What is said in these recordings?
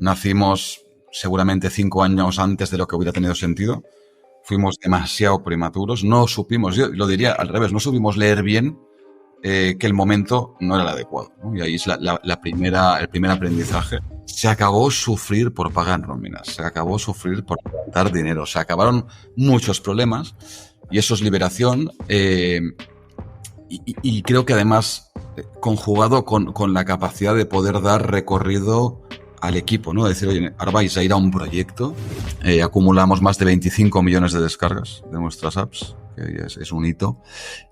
Nacimos seguramente 5 años antes de lo que hubiera tenido sentido. Fuimos demasiado prematuros. No supimos, yo lo diría al revés, no supimos leer bien que el momento no era el adecuado, ¿no? Y ahí es el primer aprendizaje. Se acabó sufrir por pagar nóminas, se acabó sufrir por dar dinero, se acabaron muchos problemas y eso es liberación. Y creo que además, conjugado con la capacidad de poder dar recorrido al equipo, ¿no? Decir, oye, ahora vais a ir a un proyecto, acumulamos más de 25 millones de descargas de nuestras apps, que es un hito.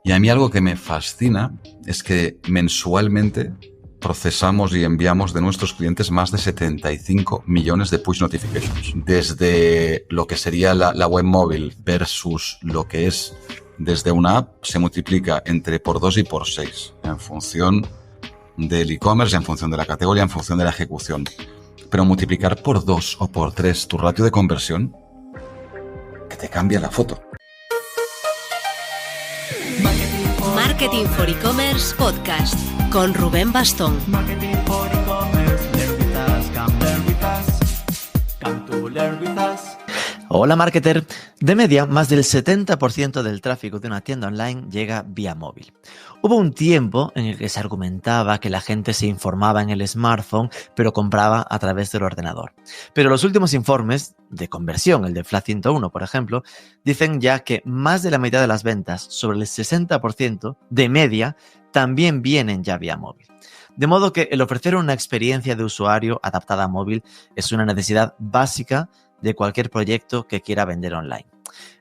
Y a mí algo que me fascina es que mensualmente procesamos y enviamos de nuestros clientes más de 75 millones de push notifications. Desde lo que sería la web móvil versus lo que es desde una app, se multiplica entre por 2 y por 6 en función del e-commerce, en función de la categoría, en función de la ejecución. Pero multiplicar por 2 o por 3 tu ratio de conversión, que te cambia la foto. Marketing for E-Commerce Podcast con Rubén Bastón. Marketing for E-Commerce, learn with us, come learn with us, come to learn with us. Hola marketer, de media más del 70% del tráfico de una tienda online llega vía móvil. Hubo un tiempo en el que se argumentaba que la gente se informaba en el smartphone pero compraba a través del ordenador. Pero los últimos informes de conversión, el de Flat 101 por ejemplo, dicen ya que más de la mitad de las ventas, sobre el 60% de media, también vienen ya vía móvil. De modo que el ofrecer una experiencia de usuario adaptada a móvil es una necesidad básica de cualquier proyecto que quiera vender online.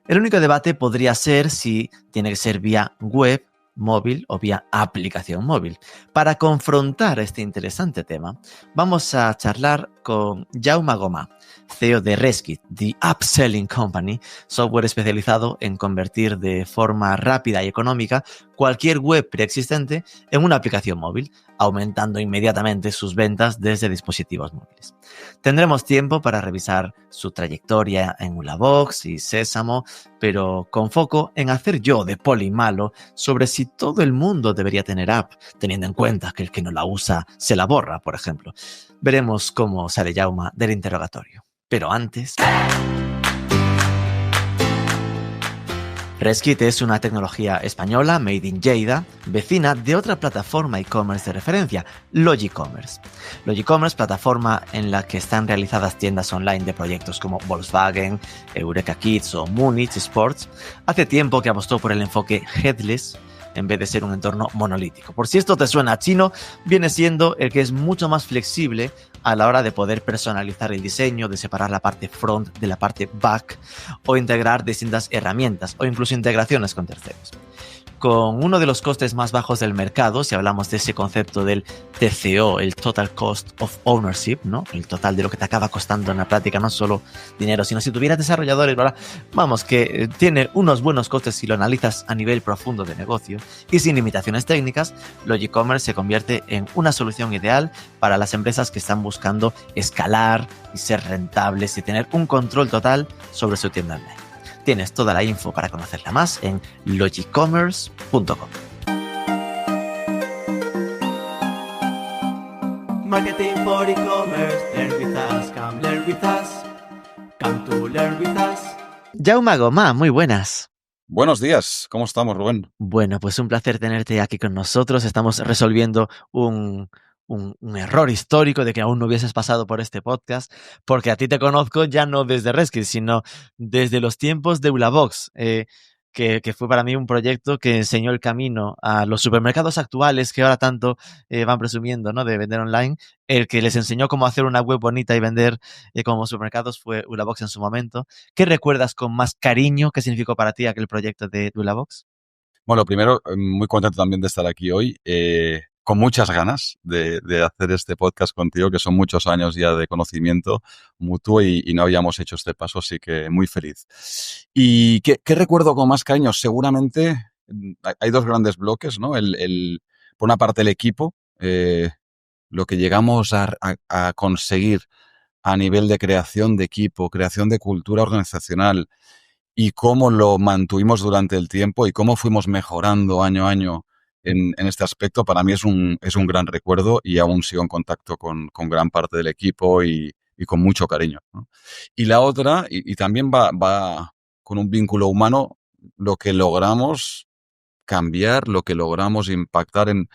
El único debate podría ser si tiene que ser vía web, móvil o vía aplicación móvil. Para confrontar este interesante tema, vamos a charlar con Jaume Gomà, CEO de Reskit, The Upselling Company, software especializado en convertir de forma rápida y económica cualquier web preexistente en una aplicación móvil, aumentando inmediatamente sus ventas desde dispositivos móviles. Tendremos tiempo para revisar su trayectoria en Ulabox y Sésamo, pero con foco en hacer yo de poli malo sobre si todo el mundo debería tener app, teniendo en cuenta que el que no la usa se la borra, por ejemplo. Veremos cómo sale Jaume del interrogatorio. Pero antes... Reskit es una tecnología española, made in Lleida, vecina de otra plataforma e-commerce de referencia, Logicommerce. Logicommerce, plataforma en la que están realizadas tiendas online de proyectos como Volkswagen, Eureka Kids o Munich Sports, hace tiempo que apostó por el enfoque headless en vez de ser un entorno monolítico. Por si esto te suena chino, viene siendo el que es mucho más flexible a la hora de poder personalizar el diseño, de separar la parte front de la parte back o integrar distintas herramientas o incluso integraciones con terceros. Con uno de los costes más bajos del mercado, si hablamos de ese concepto del TCO, el Total Cost of Ownership, ¿no? El total de lo que te acaba costando en la práctica, no solo dinero, sino si tuvieras desarrolladores, ¿verdad? Vamos, que tiene unos buenos costes si lo analizas a nivel profundo de negocio y sin limitaciones técnicas, Logicommerce se convierte en una solución ideal para las empresas que están buscando escalar y ser rentables y tener un control total sobre su tienda online. Tienes toda la info para conocerla más en logicommerce.com. Marketing for E-Commerce, learn with us, come learn with us, come to learn with us. Jaume Gomà, muy buenas. Buenos días, ¿cómo estamos, Rubén? Bueno, pues un placer tenerte aquí con nosotros. Estamos resolviendo un error histórico de que aún no hubieses pasado por este podcast, porque a ti te conozco ya no desde Reskit, sino desde los tiempos de Ulabox, que fue para mí un proyecto que enseñó el camino a los supermercados actuales que ahora tanto van presumiendo, ¿no?, de vender online. El que les enseñó cómo hacer una web bonita y vender como supermercados fue Ulabox en su momento. ¿Qué recuerdas con más cariño? ¿Qué significó para ti aquel proyecto de Ulabox? Bueno, primero, muy contento también de estar aquí hoy. Con muchas ganas de hacer este podcast contigo, que son muchos años ya de conocimiento mutuo y no habíamos hecho este paso, así que muy feliz. ¿Y qué recuerdo con más cariño? Seguramente hay dos grandes bloques, ¿no? Por una parte el equipo, lo que llegamos a conseguir a nivel de creación de equipo, creación de cultura organizacional y cómo lo mantuvimos durante el tiempo y cómo fuimos mejorando año a año en este aspecto. Para mí es un gran recuerdo y aún sigo en contacto con gran parte del equipo y y con mucho cariño, ¿no? Y la otra, y también va con un vínculo humano, lo que logramos cambiar, lo que logramos impactar en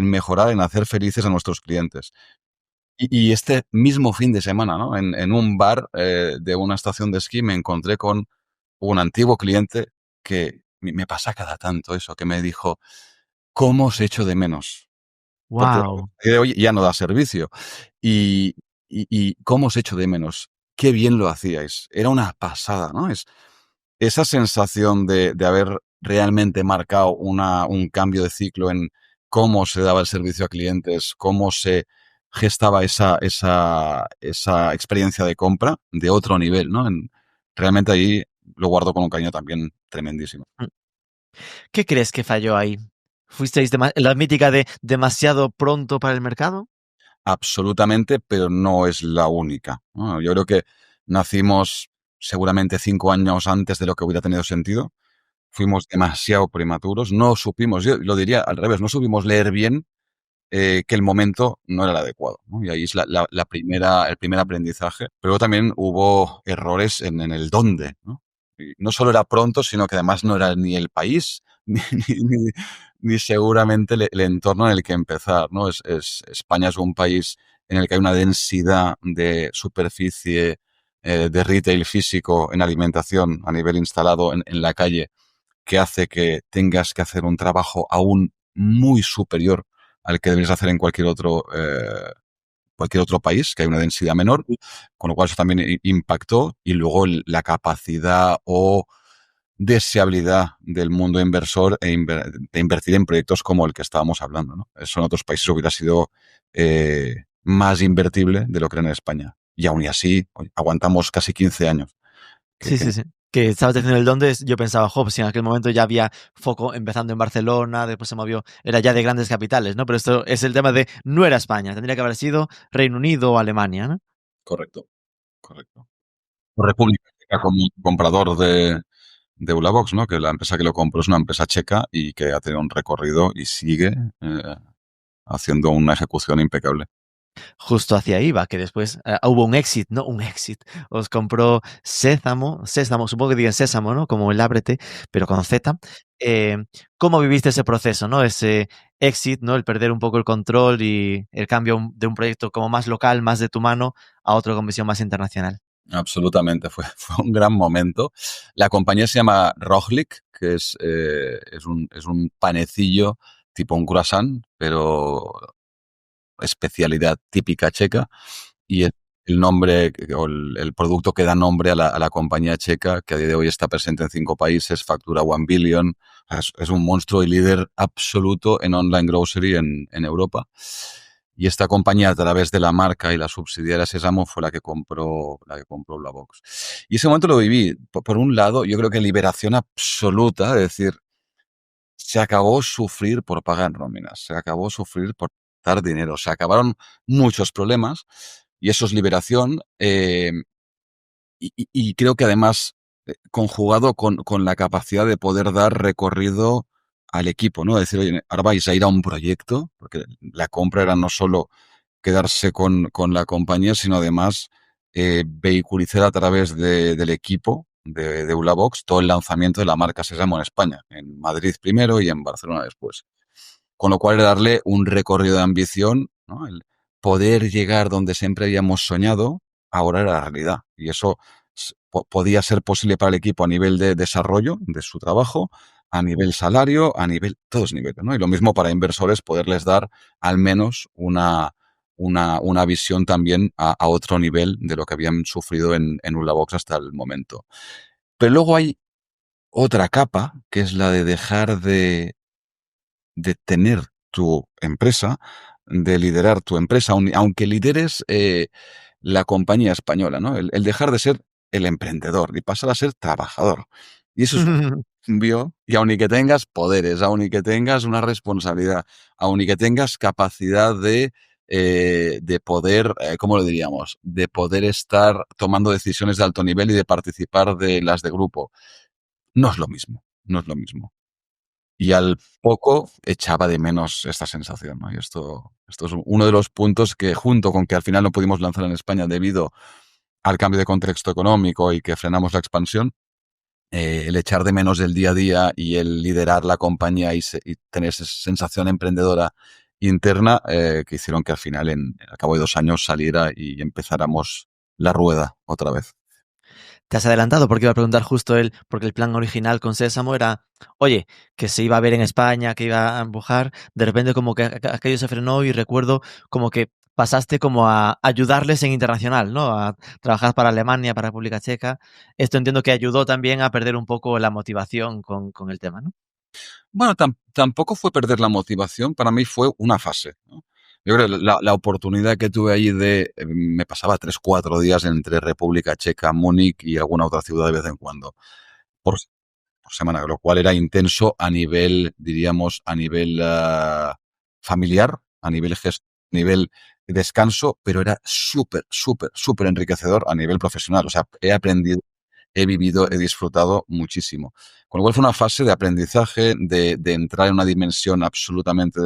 mejorar, en hacer felices a nuestros clientes. Y este mismo fin de semana, ¿no? En un bar de una estación de esquí me encontré con un antiguo cliente que me pasa cada tanto eso, que me dijo, ¿cómo os echo de menos? Porque Wow. hoy ya no da servicio. Y, y cómo os echo de menos. Qué bien lo hacíais. Era una pasada, ¿no? Esa sensación de haber realmente marcado un cambio de ciclo en cómo se daba el servicio a clientes, cómo se gestaba esa experiencia de compra de otro nivel, ¿no? Realmente ahí lo guardo con un cariño también tremendísimo. ¿Qué crees que falló ahí? ¿Fuisteis la mítica de demasiado pronto para el mercado? Absolutamente, pero no es la única, ¿no? Yo creo que nacimos seguramente 5 años antes de lo que hubiera tenido sentido. Fuimos demasiado prematuros, no supimos, yo lo diría al revés, no supimos leer bien que el momento no era el adecuado, ¿no? Y ahí es el primer aprendizaje. Pero también hubo errores en el dónde, ¿no? Y no solo era pronto, sino que además no era ni el país, ni, ni seguramente el entorno en el que empezar, ¿no? España es un país en el que hay una densidad de superficie de retail físico en alimentación a nivel instalado en la calle que hace que tengas que hacer un trabajo aún muy superior al que deberías hacer en cualquier otro país, que hay una densidad menor, con lo cual eso también impactó, y luego la capacidad o deseabilidad del mundo inversor de invertir en proyectos como el que estábamos hablando, ¿no? Eso en otros países hubiera sido más invertible de lo que era en España. Y aún y así, aguantamos casi 15 años. Sí, Que sí, sí. Que estabas diciendo el dónde, yo pensaba, jo, pues si en aquel momento ya había foco empezando en Barcelona, después se movió, era ya de grandes capitales, ¿no? Pero esto es el tema de no era España, tendría que haber sido Reino Unido o Alemania, ¿no? correcto, correcto. República Checa como comprador de Ulabox, ¿no? Que la empresa que lo compró es una empresa checa y que ha tenido un recorrido y sigue haciendo una ejecución impecable. Justo hacia ahí va, que después hubo un exit, ¿no? Un exit. Os compró Sésamo, supongo que digan Sésamo, ¿no? Como el ábrete, pero con Z. Eh, ¿Cómo viviste ese proceso, ¿no? Ese exit, ¿no? El perder un poco el control y el cambio de un proyecto como más local, más de tu mano, a otro con visión más internacional. Absolutamente, fue un gran momento. La compañía se llama Rohlik, que es un panecillo tipo un croissant, pero especialidad típica checa. Y el nombre o el producto que da nombre a la compañía checa, que a día de hoy está presente en 5 países, factura 1 billion, es un monstruo y líder absoluto en online grocery en Europa. Y esta compañía, a través de la marca y la subsidiaria Sésamo, fue la que compró Blabox. Y ese momento lo viví, por un lado, yo creo que liberación absoluta, es decir, se acabó sufrir por pagar nóminas, se acabó sufrir por dar dinero, se acabaron muchos problemas y eso es liberación. Y creo que además, conjugado con la capacidad de poder dar recorrido al equipo, ¿no? Decir, oye, ahora vais a ir a un proyecto, porque la compra era no solo quedarse con la compañía, sino además vehiculizar a través del equipo de Ulabox todo el lanzamiento de la marca Sésamo en España, en Madrid primero y en Barcelona después. Con lo cual, darle un recorrido de ambición, ¿no? El poder llegar donde siempre habíamos soñado, ahora era la realidad. Y eso podía ser posible para el equipo a nivel de desarrollo de su trabajo, a nivel salario, a nivel, todos niveles, ¿no? Y lo mismo para inversores, poderles dar al menos una visión también a otro nivel de lo que habían sufrido en Ulabox hasta el momento. Pero luego hay otra capa, que es la de dejar de tener tu empresa, de liderar tu empresa, aunque lideres la compañía española, ¿no? El dejar de ser el emprendedor y pasar a ser trabajador. Y eso es un cambio, y aun y que tengas poderes, aun y que tengas una responsabilidad, aun y que tengas capacidad de poder, ¿cómo lo diríamos? De poder estar tomando decisiones de alto nivel y de participar de las de grupo. No es lo mismo, no es lo mismo. Y al poco echaba de menos esta sensación, ¿no? Y esto es uno de los puntos que, junto con que al final no pudimos lanzar en España debido al cambio de contexto económico y que frenamos la expansión, el echar de menos el día a día y el liderar la compañía y tener esa sensación emprendedora interna, que hicieron que al final, al cabo de 2 años, saliera y empezáramos la rueda otra vez. Te has adelantado porque iba a preguntar justo él, porque el plan original con Sésamo era, oye, que se iba a ver en España, que iba a empujar, de repente como que aquello se frenó y recuerdo como que pasaste como a ayudarles en internacional, ¿no? A trabajar para Alemania, para República Checa. Esto entiendo que ayudó también a perder un poco la motivación con el tema, ¿no? Bueno, tampoco fue perder la motivación, para mí fue una fase, ¿no? Yo creo que la oportunidad que tuve allí me pasaba 3-4 días entre República Checa, Múnich y alguna otra ciudad de vez en cuando, por, por semana, lo cual era intenso a nivel, diríamos, a nivel familiar, a nivel descanso, pero era súper, súper, súper enriquecedor a nivel profesional. O sea, he aprendido, he vivido, he disfrutado muchísimo. Con lo cual fue una fase de aprendizaje, de entrar en una dimensión absolutamente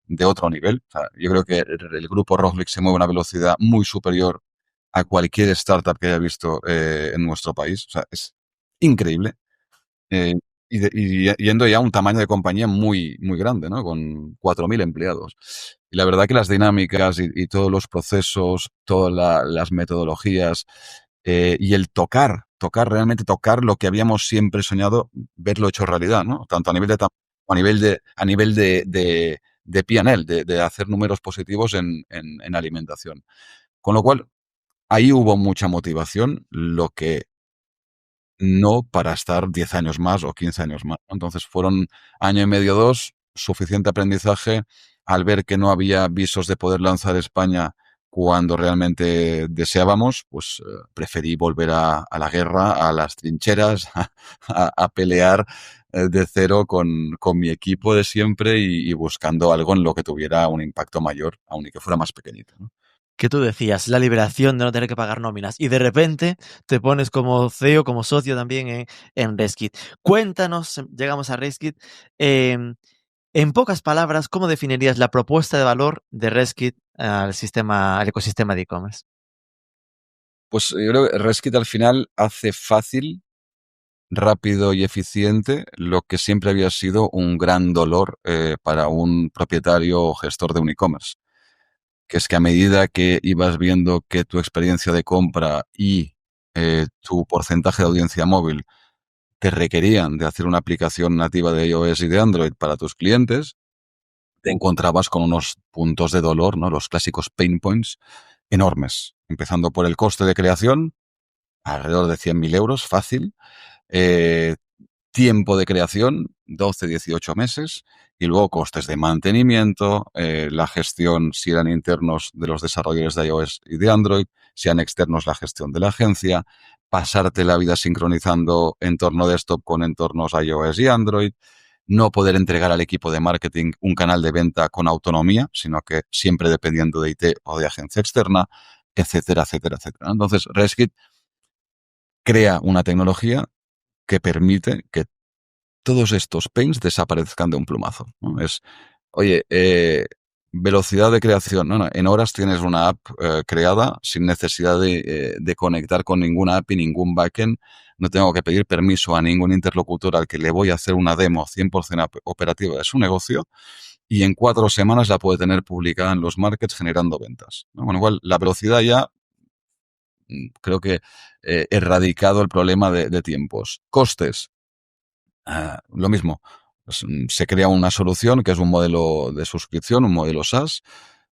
de otro nivel. O sea, yo creo que el grupo Rockflix se mueve a una velocidad muy superior a cualquier startup que haya visto en nuestro país. O sea, es increíble. Eh, y yendo ya a un tamaño de compañía muy, muy grande, ¿no? Con 4.000 empleados. Y la verdad que las dinámicas y todos los procesos, todas las metodologías y el realmente tocar lo que habíamos siempre soñado, verlo hecho realidad, ¿no? Tanto a nivel de a nivel de P&L, de hacer números positivos en alimentación. Con lo cual, ahí hubo mucha motivación, lo que no para estar 10 años más o 15 años más. Entonces fueron año y medio, 2, suficiente aprendizaje. Al ver que no había visos de poder lanzar España cuando realmente deseábamos, pues preferí volver a la guerra, a las trincheras, a pelear de cero con mi equipo de siempre y buscando algo en lo que tuviera un impacto mayor, aun y que fuera más pequeñito, ¿no? Que tú decías, la liberación de no tener que pagar nóminas y de repente te pones como CEO, como socio también en Reskit. Cuéntanos, llegamos a Reskit, en pocas palabras, ¿cómo definirías la propuesta de valor de Reskit al ecosistema de e-commerce? Pues yo creo que Reskit al final hace fácil, rápido y eficiente lo que siempre había sido un gran dolor para un propietario o gestor de un e-commerce, que es que a medida que ibas viendo que tu experiencia de compra y tu porcentaje de audiencia móvil te requerían de hacer una aplicación nativa de iOS y de Android para tus clientes, te encontrabas con unos puntos de dolor, ¿no? Los clásicos pain points enormes, empezando por el coste de creación, alrededor de 100.000 euros, fácil. Eh, Tiempo de creación, 12-18 meses, y luego costes de mantenimiento, la gestión, si eran internos, de los desarrolladores de iOS y de Android, si eran externos, la gestión de la agencia, pasarte la vida sincronizando entorno desktop con entornos iOS y Android, no poder entregar al equipo de marketing un canal de venta con autonomía, sino que siempre dependiendo de IT o de agencia externa, etcétera, etcétera, etcétera. Entonces, Reskit crea una tecnología que permite que todos estos pains desaparezcan de un plumazo, ¿no? Oye, velocidad de creación, ¿no? En horas tienes una app creada sin necesidad de conectar con ninguna API, ningún backend. No tengo que pedir permiso a ningún interlocutor al que le voy a hacer una demo 100% operativa de su negocio y en 4 semanas la puede tener publicada en los markets generando ventas, ¿no? Con lo cual, la velocidad ya creo que erradicado el problema de tiempos. Costes. Lo mismo, pues, se crea una solución que es un modelo de suscripción, un modelo SaaS,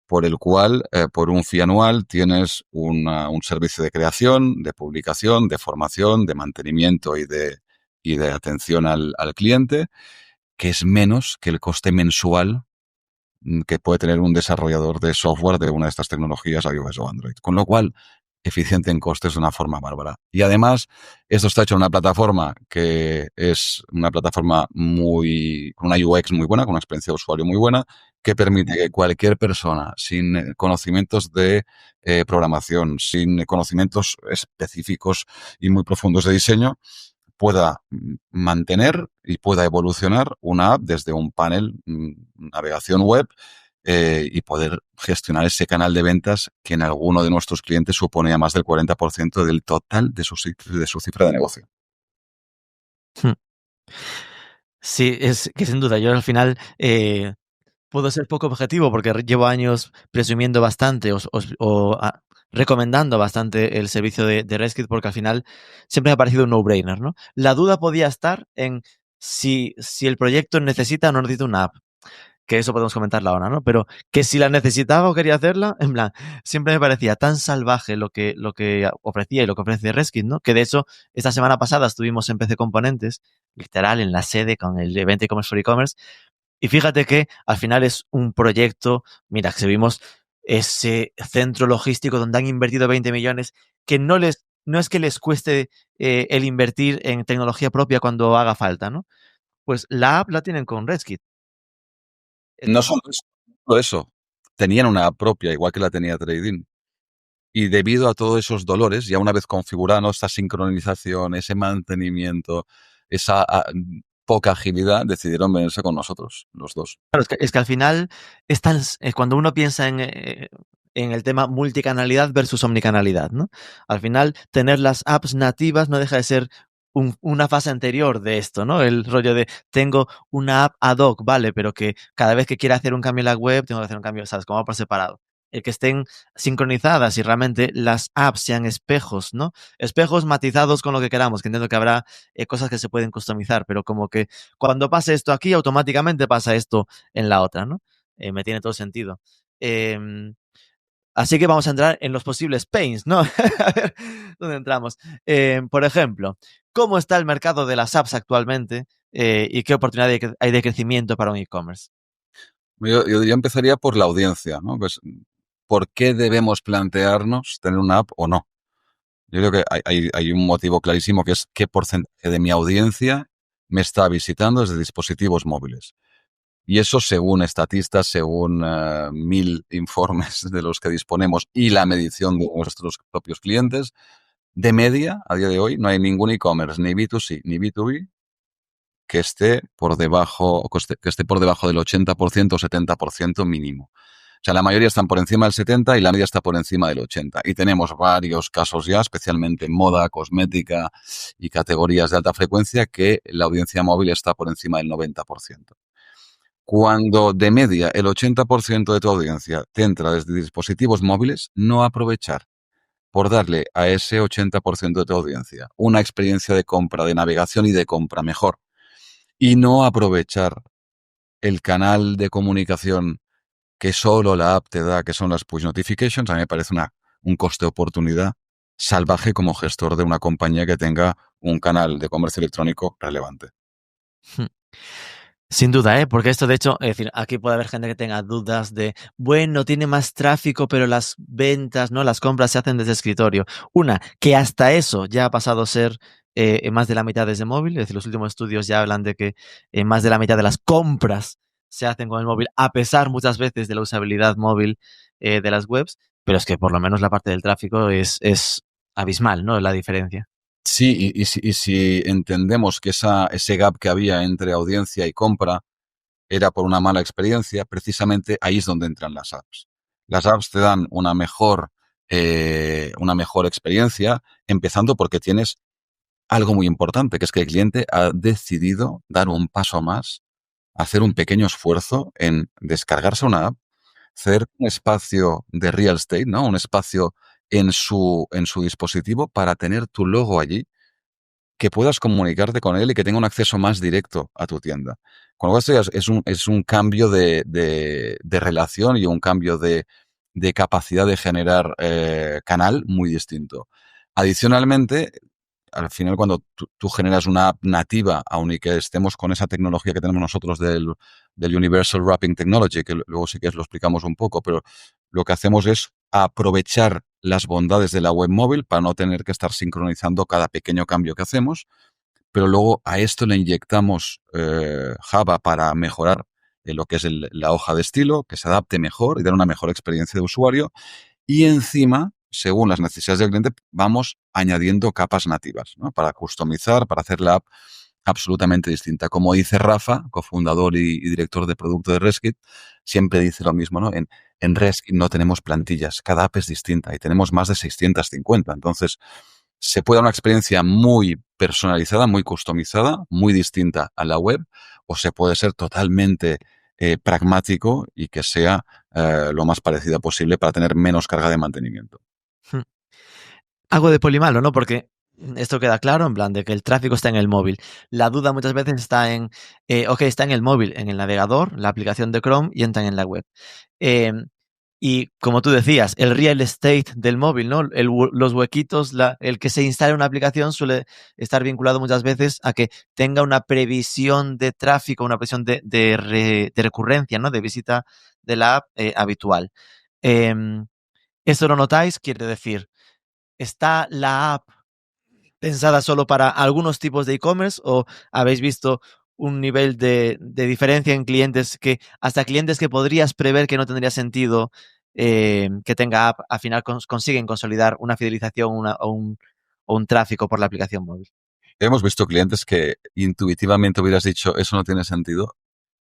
por el cual, por un fee anual, tienes un servicio de creación, de publicación, de formación, de mantenimiento y de atención al cliente, que es menos que el coste mensual que puede tener un desarrollador de software de una de estas tecnologías, iOS o Android. Con lo cual, eficiente en costes de una forma bárbara. Y además, esto está hecho en una plataforma que es una plataforma con una UX muy buena, con una experiencia de usuario muy buena, que permite que cualquier persona sin conocimientos de programación, sin conocimientos específicos y muy profundos de diseño, pueda mantener y pueda evolucionar una app desde un panel, navegación web, y poder gestionar ese canal de ventas que en alguno de nuestros clientes suponía más del 40% del total de su cifra de negocio. Sí, es que sin duda, yo al final puedo ser poco objetivo porque llevo años presumiendo bastante recomendando bastante el servicio de Reskit, porque al final siempre me ha parecido un no-brainer, ¿no? La duda podía estar en si el proyecto necesita o no necesita una app, que eso podemos comentarla ahora, ¿no? Pero que si la necesitaba o quería hacerla, en plan, siempre me parecía tan salvaje lo que ofrecía y lo que ofrece Reskit, ¿no? Que de hecho, esta semana pasada estuvimos en PC Componentes, literal, en la sede con el evento e-commerce for e-commerce, y fíjate que al final es un proyecto, mira, que vimos ese centro logístico donde han invertido 20 millones, que no es que les cueste el invertir en tecnología propia cuando haga falta, ¿no? Pues la app la tienen con Reskit. No solo eso, tenían una app propia, igual que la tenía Trading. Y debido a todos esos dolores, ya una vez configurada, ¿no?, esa sincronización, ese mantenimiento, esa poca agilidad, decidieron venirse con nosotros, los dos. Claro, es que al final cuando uno piensa en el tema multicanalidad versus omnicanalidad, ¿no? Al final, tener las apps nativas no deja de ser una fase anterior de esto, ¿no? El rollo de tengo una app ad hoc, vale, pero que cada vez que quiera hacer un cambio en la web, tengo que hacer un cambio, ¿sabes? Como por separado. El que estén sincronizadas y realmente las apps sean espejos, ¿no? Espejos matizados con lo que queramos, que entiendo que habrá cosas que se pueden customizar, pero como que cuando pase esto aquí, automáticamente pasa esto en la otra, ¿no? Me tiene todo sentido. Así que vamos a entrar en los posibles pains, ¿no? A ver, ¿dónde entramos? Por ejemplo, ¿cómo está el mercado de las apps actualmente y qué oportunidad hay de crecimiento para un e-commerce? Yo diría, empezaría por la audiencia, ¿no? Pues, ¿por qué debemos plantearnos tener una app o no? Yo creo que hay un motivo clarísimo, que es qué porcentaje de mi audiencia me está visitando desde dispositivos móviles. Y eso, según estatistas, según 1000 informes de los que disponemos y la medición de nuestros propios clientes, de media, a día de hoy, no hay ningún e-commerce, ni B2C ni B2B, que esté por debajo del 80% o 70% mínimo. O sea, la mayoría están por encima del 70 y la media está por encima del 80. Y tenemos varios casos ya, especialmente en moda, cosmética y categorías de alta frecuencia, que la audiencia móvil está por encima del 90%. Cuando de media el 80% de tu audiencia te entra desde dispositivos móviles, no aprovechar por darle a ese 80% de tu audiencia una experiencia de compra, de navegación y de compra mejor, y no aprovechar el canal de comunicación que solo la app te da, que son las push notifications, a mí me parece un coste de oportunidad salvaje como gestor de una compañía que tenga un canal de comercio electrónico relevante. Sin duda, ¿eh? Porque esto, de hecho, es decir, aquí puede haber gente que tenga dudas de, bueno, tiene más tráfico, pero las ventas, ¿no? Las compras se hacen desde escritorio. Una, que hasta eso ya ha pasado a ser más de la mitad desde móvil. Es decir, los últimos estudios ya hablan de que más de la mitad de las compras se hacen con el móvil, a pesar muchas veces de la usabilidad móvil de las webs. Pero es que por lo menos la parte del tráfico es abismal, ¿no? La diferencia. Sí, y si entendemos que ese gap que había entre audiencia y compra era por una mala experiencia, precisamente ahí es donde entran las apps. Las apps te dan una mejor experiencia, empezando porque tienes algo muy importante, que es que el cliente ha decidido dar un paso más, hacer un pequeño esfuerzo en descargarse una app, hacer un espacio de real estate, ¿no? Un espacio en su dispositivo para tener tu logo allí, que puedas comunicarte con él y que tenga un acceso más directo a tu tienda. Con lo cual es un cambio de relación y un cambio de capacidad de generar canal muy distinto. Adicionalmente, al final, cuando tú generas una app nativa, aun y que estemos con esa tecnología que tenemos nosotros del Universal Wrapping Technology, que luego sí que lo explicamos un poco, pero lo que hacemos es aprovechar las bondades de la web móvil para no tener que estar sincronizando cada pequeño cambio que hacemos, pero luego a esto le inyectamos Java para mejorar lo que es la hoja de estilo, que se adapte mejor y dar una mejor experiencia de usuario, y encima según las necesidades del cliente, vamos añadiendo capas nativas, ¿no? Para customizar, para hacer la app absolutamente distinta. Como dice Rafa, cofundador y director de producto de Reskit, siempre dice lo mismo, ¿no? En Reskit no tenemos plantillas, cada app es distinta y tenemos más de 650. Entonces, se puede dar una experiencia muy personalizada, muy customizada, muy distinta a la web, o se puede ser totalmente pragmático y que sea lo más parecida posible para tener menos carga de mantenimiento. Algo de polimalo, ¿no? Porque esto queda claro, en plan de que el tráfico está en el móvil. La duda muchas veces está en, está en el móvil, en el navegador, la aplicación de Chrome y entran en la web. Y como tú decías, el real estate del móvil, ¿no? Los huequitos, el que se instale una aplicación suele estar vinculado muchas veces a que tenga una previsión de tráfico, una previsión de recurrencia, ¿no? De visita de la app habitual. ¿Eso lo notáis? Quiere decir, ¿está la app pensada solo para algunos tipos de e-commerce o habéis visto un nivel de diferencia en clientes hasta clientes que podrías prever que no tendría sentido que tenga app, al final consiguen consolidar una fidelización o un tráfico por la aplicación móvil? Hemos visto clientes que intuitivamente hubieras dicho eso no tiene sentido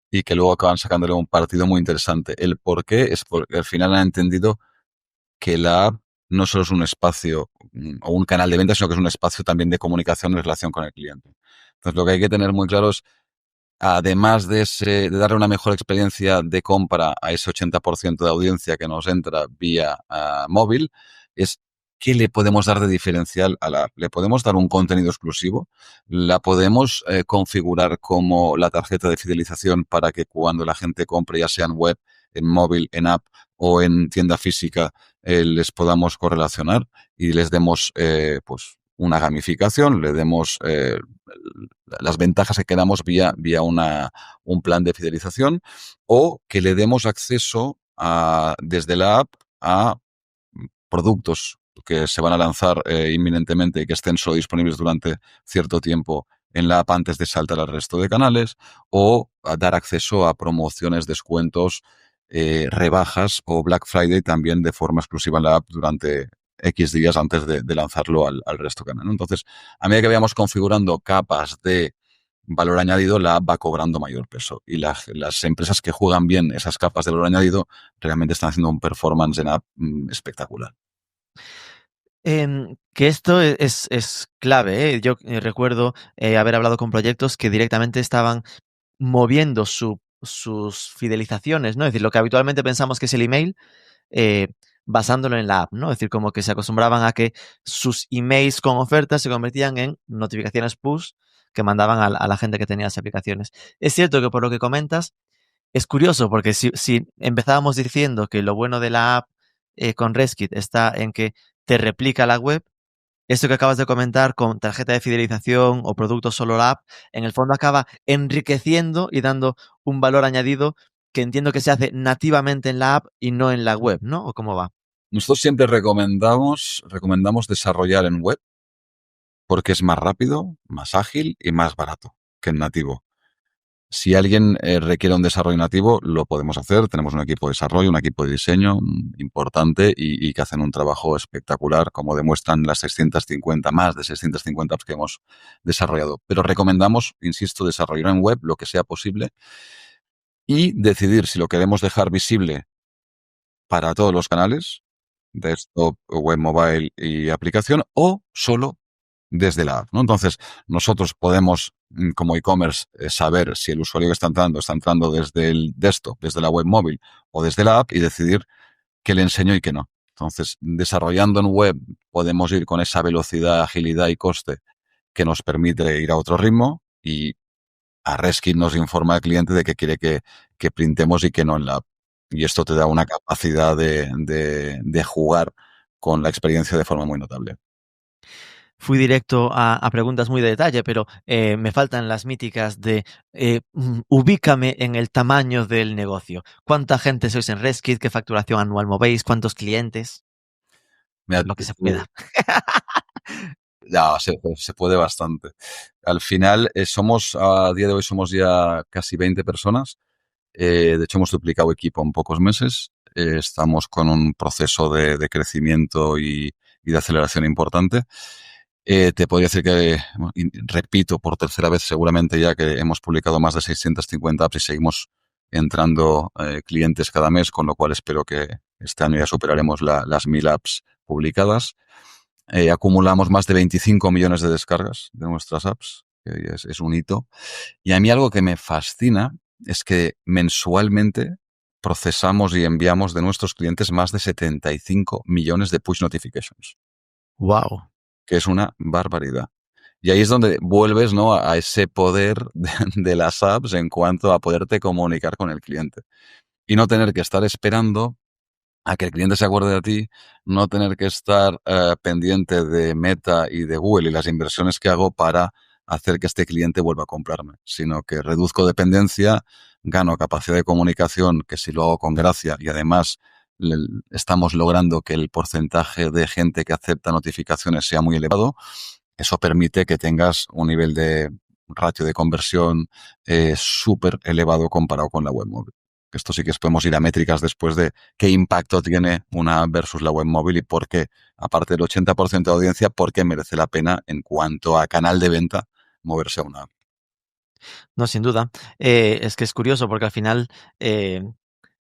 y que luego acaban sacándole un partido muy interesante. El por qué es porque al final han entendido que la app no solo es un espacio o un canal de venta, sino que es un espacio también de comunicación y relación con el cliente. Entonces, lo que hay que tener muy claro es, además de darle una mejor experiencia de compra a ese 80% de audiencia que nos entra vía móvil, es qué le podemos dar de diferencial a la app. Le podemos dar un contenido exclusivo, la podemos configurar como la tarjeta de fidelización para que cuando la gente compre, ya sea en web, en móvil, en app o en tienda física, les podamos correlacionar y les demos pues una gamificación, le demos las ventajas que queramos vía un plan de fidelización, o que le demos acceso desde la app a productos que se van a lanzar inminentemente y que estén solo disponibles durante cierto tiempo en la app antes de saltar al resto de canales, o a dar acceso a promociones, descuentos, rebajas o Black Friday también de forma exclusiva en la app durante X días antes de lanzarlo al resto del canal, ¿no? Entonces, a medida que vayamos configurando capas de valor añadido, la app va cobrando mayor peso. Y las empresas que juegan bien esas capas de valor añadido realmente están haciendo un performance en app espectacular. Que esto es clave, ¿eh? Yo recuerdo haber hablado con proyectos que directamente estaban moviendo sus fidelizaciones, ¿no? Es decir, lo que habitualmente pensamos que es el email, basándolo en la app, ¿no? Es decir, como que se acostumbraban a que sus emails con ofertas se convertían en notificaciones push que mandaban a la gente que tenía las aplicaciones. Es cierto que por lo que comentas, es curioso porque si empezábamos diciendo que lo bueno de la app con Reskit está en que te replica la web, esto que acabas de comentar con tarjeta de fidelización o producto solo la app, en el fondo acaba enriqueciendo y dando un valor añadido que entiendo que se hace nativamente en la app y no en la web, ¿no? ¿O cómo va? Nosotros siempre recomendamos desarrollar en web porque es más rápido, más ágil y más barato que en nativo. Si alguien requiere un desarrollo nativo, lo podemos hacer. Tenemos un equipo de desarrollo, un equipo de diseño importante y que hacen un trabajo espectacular, como demuestran las 650, más de 650 apps que hemos desarrollado. Pero recomendamos, insisto, desarrollar en web lo que sea posible y decidir si lo queremos dejar visible para todos los canales, desktop, web, mobile y aplicación, o solo desde la app, ¿no? Entonces, nosotros podemos, como e-commerce, saber si el usuario que está entrando desde el desktop, desde la web móvil o desde la app y decidir qué le enseño y qué no. Entonces, desarrollando en web, podemos ir con esa velocidad, agilidad y coste que nos permite ir a otro ritmo, y a Reskit nos informa al cliente de que quiere que printemos y que no en la app. Y esto te da una capacidad de jugar con la experiencia de forma muy notable. Fui directo a preguntas muy de detalle, pero me faltan las míticas de ubícame en el tamaño del negocio. ¿Cuánta gente sois en Reskit? ¿Qué facturación anual movéis? ¿Cuántos clientes? Mira, Lo que se pueda. ya, se puede bastante. Al final, a día de hoy somos ya casi 20 personas. De hecho, hemos duplicado equipo en pocos meses. estamos con un proceso de crecimiento y de aceleración importante. Te podría decir que, bueno, repito por tercera vez seguramente ya que hemos publicado más de 650 apps y seguimos entrando clientes cada mes, con lo cual espero que este año ya superaremos las 1000 apps publicadas. Acumulamos más de 25 millones de descargas de nuestras apps, que es un hito. Y a mí algo que me fascina es que mensualmente procesamos y enviamos de nuestros clientes más de 75 millones de push notifications, Wow. que es una barbaridad. Y ahí es donde vuelves, ¿no?, a ese poder de las apps en cuanto a poderte comunicar con el cliente y no tener que estar esperando a que el cliente se acuerde de ti, no tener que estar pendiente de Meta y de Google y las inversiones que hago para hacer que este cliente vuelva a comprarme, sino que reduzco dependencia, gano capacidad de comunicación, que si lo hago con gracia y además estamos logrando que el porcentaje de gente que acepta notificaciones sea muy elevado, eso permite que tengas un nivel de ratio de conversión súper elevado comparado con la web móvil. Esto sí que podemos ir a métricas después de qué impacto tiene una app versus la web móvil y por qué, aparte del 80% de audiencia, por qué merece la pena en cuanto a canal de venta moverse a una app. No, sin duda. Es que es curioso porque al final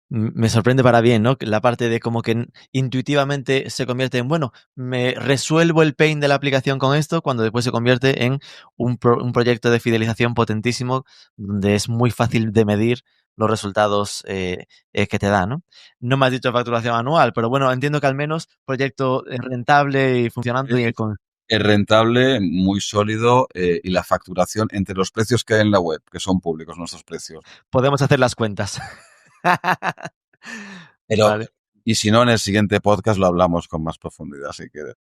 me sorprende para bien, ¿no? La parte de como que intuitivamente se convierte en, bueno, me resuelvo el pain de la aplicación con esto, cuando después se convierte en un proyecto de fidelización potentísimo, donde es muy fácil de medir los resultados que te da, ¿no? No me has dicho facturación anual, pero bueno, entiendo que al menos proyecto rentable y funcionando y con... Es rentable, muy sólido y la facturación entre los precios que hay en la web, que son públicos nuestros precios. Podemos hacer las cuentas. Pero, Vale. y si no, en el siguiente podcast lo hablamos con más profundidad, si quieres.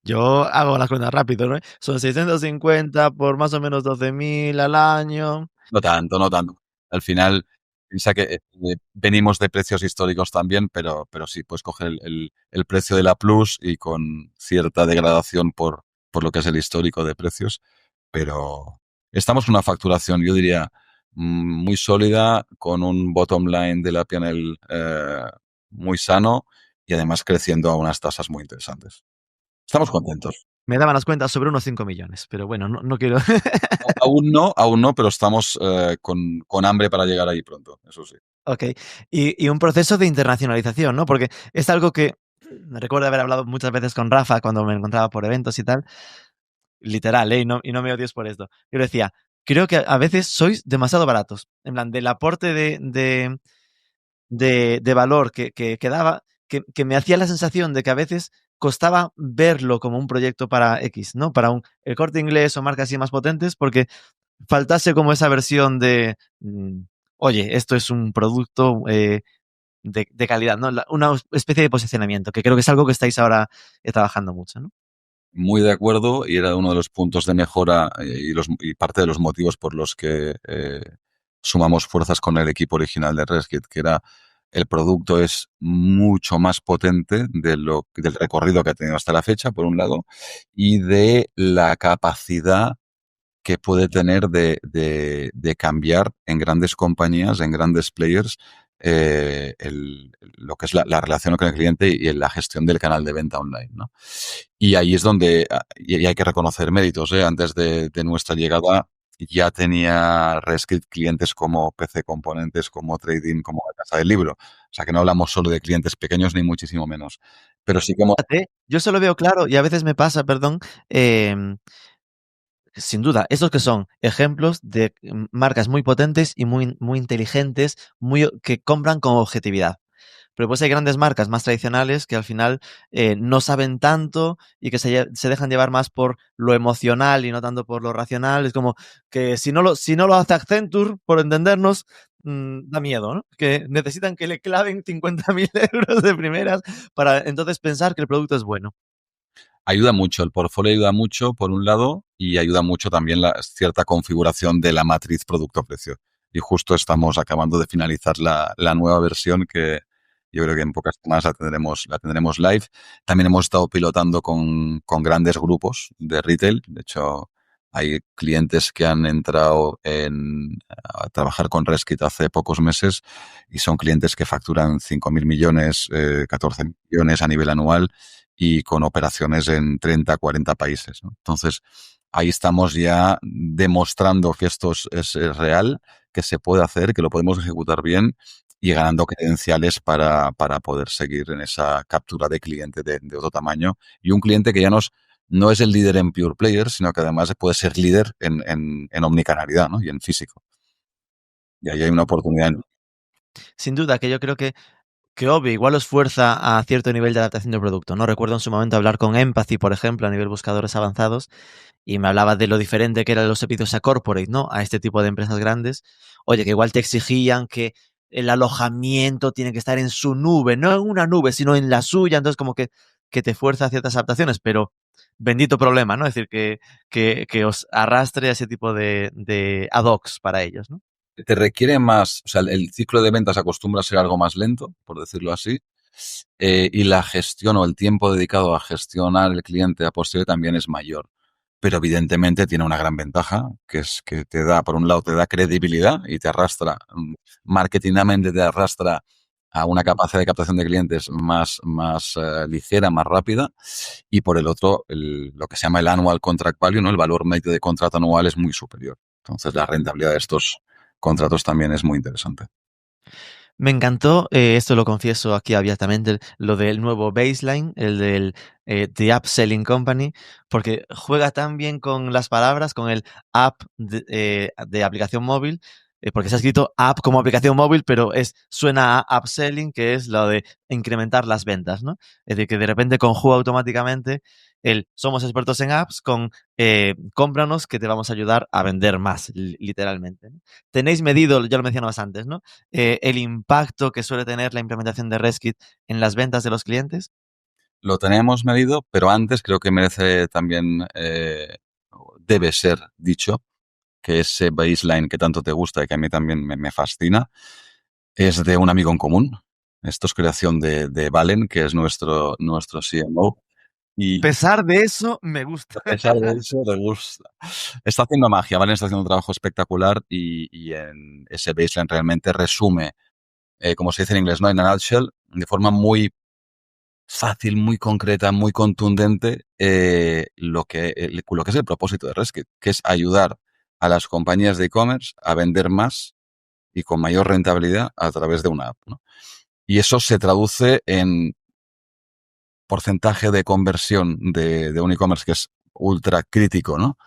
Yo hago las cuentas rápido, ¿no? Son 650 por más o menos 12.000 al año. No tanto, no tanto. Al final, piensa que venimos de precios históricos también, pero sí, puedes coger el precio de la Plus y con cierta degradación por lo que es el histórico de precios, pero estamos con una facturación, yo diría, muy sólida, con un bottom line de la P&L muy sano y además creciendo a unas tasas muy interesantes. Estamos contentos. Me daban las cuentas sobre unos 5 millones, pero bueno, no quiero... Aún no, pero estamos con hambre para llegar ahí pronto, eso sí. Ok. Y un proceso de internacionalización, ¿no? Porque es algo que me recuerdo haber hablado muchas veces con Rafa cuando me encontraba por eventos y tal. Literal, ¿eh? Y no me odies por esto. Yo le decía, creo que a veces sois demasiado baratos. En plan, del aporte de valor que daba, que me hacía la sensación de que a veces costaba verlo como un proyecto para X, ¿no? Para el Corte Inglés o marcas así más potentes, porque faltase como esa versión de, oye, esto es un producto de calidad, ¿no? Una especie de posicionamiento, que creo que es algo que estáis ahora trabajando mucho, ¿no? Muy de acuerdo, y era uno de los puntos de mejora y parte de los motivos por los que sumamos fuerzas con el equipo original de Reskit, que era el producto es mucho más potente del recorrido que ha tenido hasta la fecha, por un lado, y de la capacidad que puede tener de cambiar en grandes compañías, en grandes players, lo que es la relación con el cliente y la gestión del canal de venta online, ¿no? Y ahí es donde y hay que reconocer méritos, ¿eh? Antes de nuestra llegada ya tenía Rescript clientes como PC Componentes, como Trading, como la Casa del Libro. O sea, que no hablamos solo de clientes pequeños ni muchísimo menos. Pero sí que hemos... Fíjate, yo solo veo claro, y a veces me pasa, perdón, sin duda, estos que son ejemplos de marcas muy potentes y muy inteligentes, que compran con objetividad. Pero pues hay grandes marcas más tradicionales que al final no saben tanto y que se dejan llevar más por lo emocional y no tanto por lo racional. Es como que si no lo hace Accenture, por entendernos, da miedo, ¿no? Que necesitan que le claven 50.000 euros de primeras para entonces pensar que el producto es bueno. Ayuda mucho, el portfolio ayuda mucho, por un lado, y ayuda mucho también la cierta configuración de la matriz producto-precio. Y justo estamos acabando de finalizar la nueva versión que yo creo que en pocas semanas la tendremos live. También hemos estado pilotando con grandes grupos de retail. De hecho, Hay clientes que han entrado a trabajar con Reskit hace pocos meses y son clientes que facturan 5.000 millones, 14 millones a nivel anual y con operaciones en 30, 40 países, ¿no? Entonces, ahí estamos ya demostrando que esto es real, que se puede hacer, que lo podemos ejecutar bien y ganando credenciales para poder seguir en esa captura de cliente de otro tamaño. Y un cliente que ya no es el líder en pure player, sino que además puede ser líder en omnicanalidad, ¿no? Y en físico. Y ahí hay una oportunidad. Sin duda, que yo creo que obvio, igual os fuerza a cierto nivel de adaptación del producto, ¿no? Recuerdo en su momento hablar con Empathy, por ejemplo, a nivel buscadores avanzados, y me hablaba de lo diferente que eran los servicios a corporate, ¿no? A este tipo de empresas grandes. Oye, que igual te exigían que el alojamiento tiene que estar en su nube, no en una nube, sino en la suya, entonces como que te fuerza a ciertas adaptaciones, pero bendito problema, ¿no? Es decir, que os arrastre a ese tipo de ad hocs para ellos, ¿no? Te requiere más, o sea, el ciclo de ventas acostumbra a ser algo más lento, por decirlo así, y la gestión o el tiempo dedicado a gestionar el cliente a posteriori también es mayor. Pero evidentemente tiene una gran ventaja, que es que te da, por un lado, te da credibilidad y te arrastra, marketingamente te arrastra a una capacidad de captación de clientes más ligera, más rápida, y por el otro, lo que se llama el annual contract value, ¿no? El valor medio de contrato anual es muy superior. Entonces, la rentabilidad de estos contratos también es muy interesante. Me encantó, esto lo confieso aquí abiertamente, lo del nuevo baseline, el del The App Selling Company, porque juega tan bien con las palabras, con el app de aplicación móvil, porque se ha escrito app como aplicación móvil, pero suena a upselling, que es lo de incrementar las ventas, ¿no? Es decir, que de repente conjuga automáticamente el somos expertos en apps con cómpranos que te vamos a ayudar a vender más, literalmente, ¿no? Tenéis medido, ya lo mencionabas antes, ¿no? El impacto que suele tener la implementación de Reskit en las ventas de los clientes. Lo tenemos medido, pero antes creo que merece también, debe ser dicho, que ese baseline que tanto te gusta y que a mí también me fascina, es de un amigo en común. Esto es creación de Valen, que es nuestro CMO. A Y pesar de eso, me gusta. a pesar de eso, le gusta. Está haciendo magia, Valen está haciendo un trabajo espectacular y en ese baseline realmente resume, como se dice en inglés, ¿no? En a nutshell, de forma muy fácil, muy concreta, muy contundente, lo que es el propósito de Reskit, que es ayudar a las compañías de e-commerce a vender más y con mayor rentabilidad a través de una app, ¿no? Y eso se traduce en porcentaje de conversión de un e-commerce que es ultra crítico, ¿no?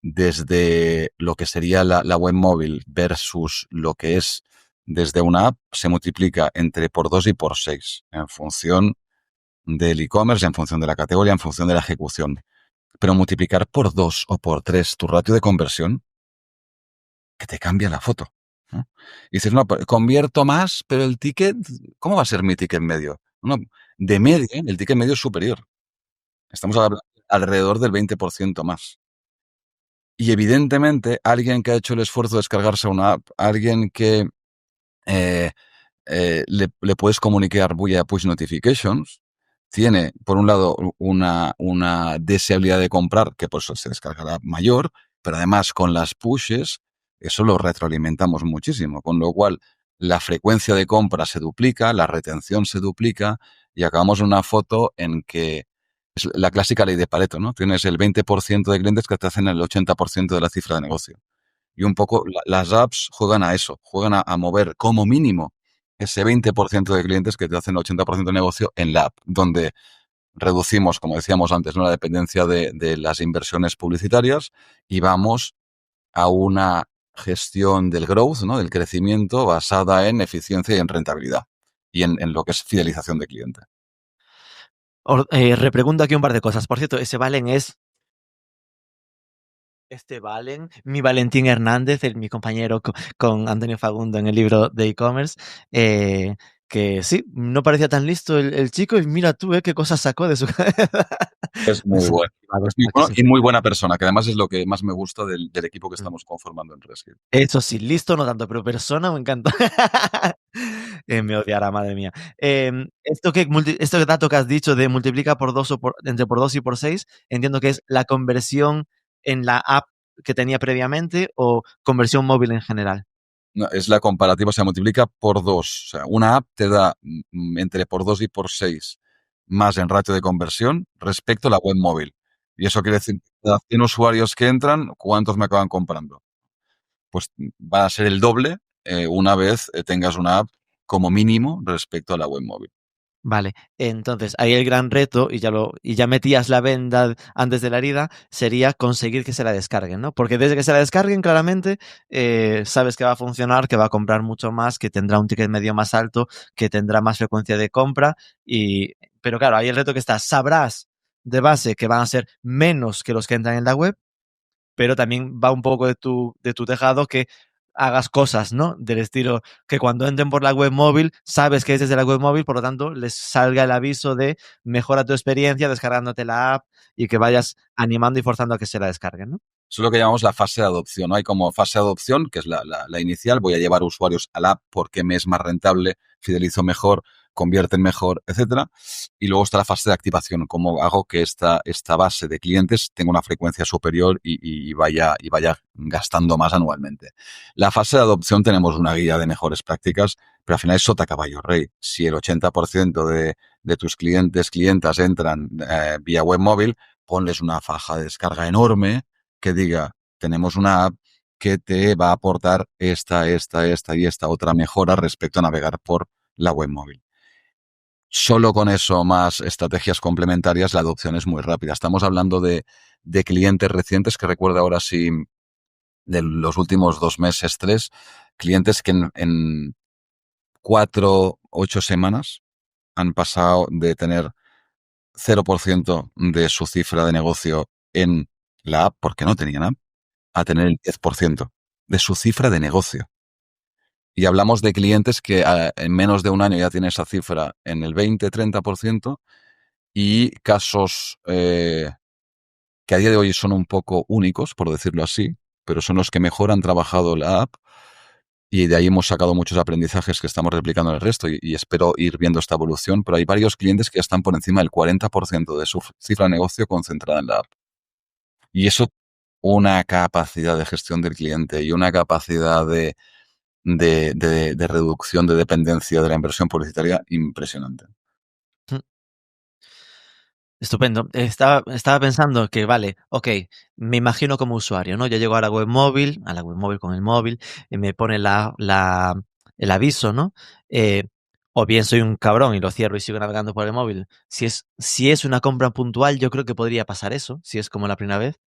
Desde lo que sería la web móvil versus lo que es desde una app, se multiplica entre por 2 y por 6 en función del e-commerce, en función de la categoría, en función de la ejecución. Pero multiplicar por 2 o por 3 tu ratio de conversión, que te cambia la foto, ¿no? Y dices, no, convierto más, pero el ticket, ¿cómo va a ser mi ticket medio? No, de media, el ticket medio es superior. Estamos hablando alrededor del 20% más. Y evidentemente, alguien que ha hecho el esfuerzo de descargarse una app, alguien que eh, le puedes comunicar vía push notifications, tiene, por un lado, una deseabilidad de comprar, que por eso se descargará mayor, pero además con las pushes, eso lo retroalimentamos muchísimo, con lo cual la frecuencia de compra se duplica, la retención se duplica y acabamos en una foto en que es la clásica ley de Pareto, ¿no? Tienes el 20% de clientes que te hacen el 80% de la cifra de negocio. Y un poco las apps juegan a eso, juegan a mover como mínimo ese 20% de clientes que te hacen el 80% de negocio en la app, donde reducimos, como decíamos antes, ¿no? La dependencia de las inversiones publicitarias y vamos a una gestión del growth, ¿no? Del crecimiento basada en eficiencia y en rentabilidad y en lo que es fidelización de cliente. Repregunto aquí un par de cosas. Por cierto, ese Valen es Valen, mi Valentín Hernández, mi compañero con Antonio Fagundo en el libro de e-commerce, que sí, no parecía tan listo el chico y mira tú, qué cosas sacó de su cabeza. Es muy bueno. Es muy bueno y muy buena persona, que además es lo que más me gusta del equipo que estamos conformando en Reskit. Eso sí, listo no tanto, pero persona me encanta. Me odiará, madre mía. Esto que dato que has dicho de multiplica por 2 o entre por 2 y por 6, entiendo que es la conversión en la app que tenía previamente o conversión móvil en general? No, es la comparativa, se multiplica por 2. O sea, una app te da entre por 2 y por 6 más en ratio de conversión respecto a la web móvil. Y eso quiere decir que cada 100 usuarios que entran, ¿cuántos me acaban comprando? Pues va a ser el doble una vez tengas una app como mínimo respecto a la web móvil. Vale, entonces ahí el gran reto, y ya metías la venda antes de la herida, sería conseguir que se la descarguen, ¿no? Porque desde que se la descarguen, claramente sabes que va a funcionar, que va a comprar mucho más, que tendrá un ticket medio más alto, que tendrá más frecuencia de compra. Pero claro, ahí el reto que está, sabrás de base que van a ser menos que los que entran en la web, pero también va un poco de tu tejado que hagas cosas, ¿no? Del estilo que cuando entren por la web móvil, sabes que es desde la web móvil, por lo tanto, les salga el aviso de mejora tu experiencia descargándote la app y que vayas animando y forzando a que se la descarguen, ¿no? Eso es lo que llamamos la fase de adopción, ¿no? Hay como fase de adopción, que es la inicial, voy a llevar usuarios a la app porque me es más rentable, fidelizo mejor, convierten mejor, etcétera. Y luego está la fase de activación, cómo hago que esta base de clientes tenga una frecuencia superior y vaya gastando más anualmente. La fase de adopción tenemos una guía de mejores prácticas, pero al final es sota caballo rey. Si el 80% de tus clientas entran vía web móvil, ponles una faja de descarga enorme que diga, tenemos una app que te va a aportar esta y esta otra mejora respecto a navegar por la web móvil. Solo con eso, más estrategias complementarias, la adopción es muy rápida. Estamos hablando de clientes recientes, que recuerdo ahora sí, de los últimos 2 meses, 3, clientes que en 4, 8 semanas han pasado de tener 0% de su cifra de negocio en la app, porque no tenían app, a tener el 10% de su cifra de negocio. Y hablamos de clientes que en menos de un año ya tienen esa cifra en el 20-30% y casos que a día de hoy son un poco únicos, por decirlo así, pero son los que mejor han trabajado la app y de ahí hemos sacado muchos aprendizajes que estamos replicando en el resto y espero ir viendo esta evolución, pero hay varios clientes que ya están por encima del 40% de su cifra de negocio concentrada en la app. Y eso, una capacidad de gestión del cliente y una capacidad de reducción de dependencia de la inversión publicitaria impresionante. Estupendo. Estaba pensando que, vale, ok, me imagino como usuario, ¿no? Yo llego a la web móvil con el móvil, y me pone el aviso, ¿no? O bien soy un cabrón y lo cierro y sigo navegando por el móvil. Si es una compra puntual, yo creo que podría pasar eso, si es como la primera vez.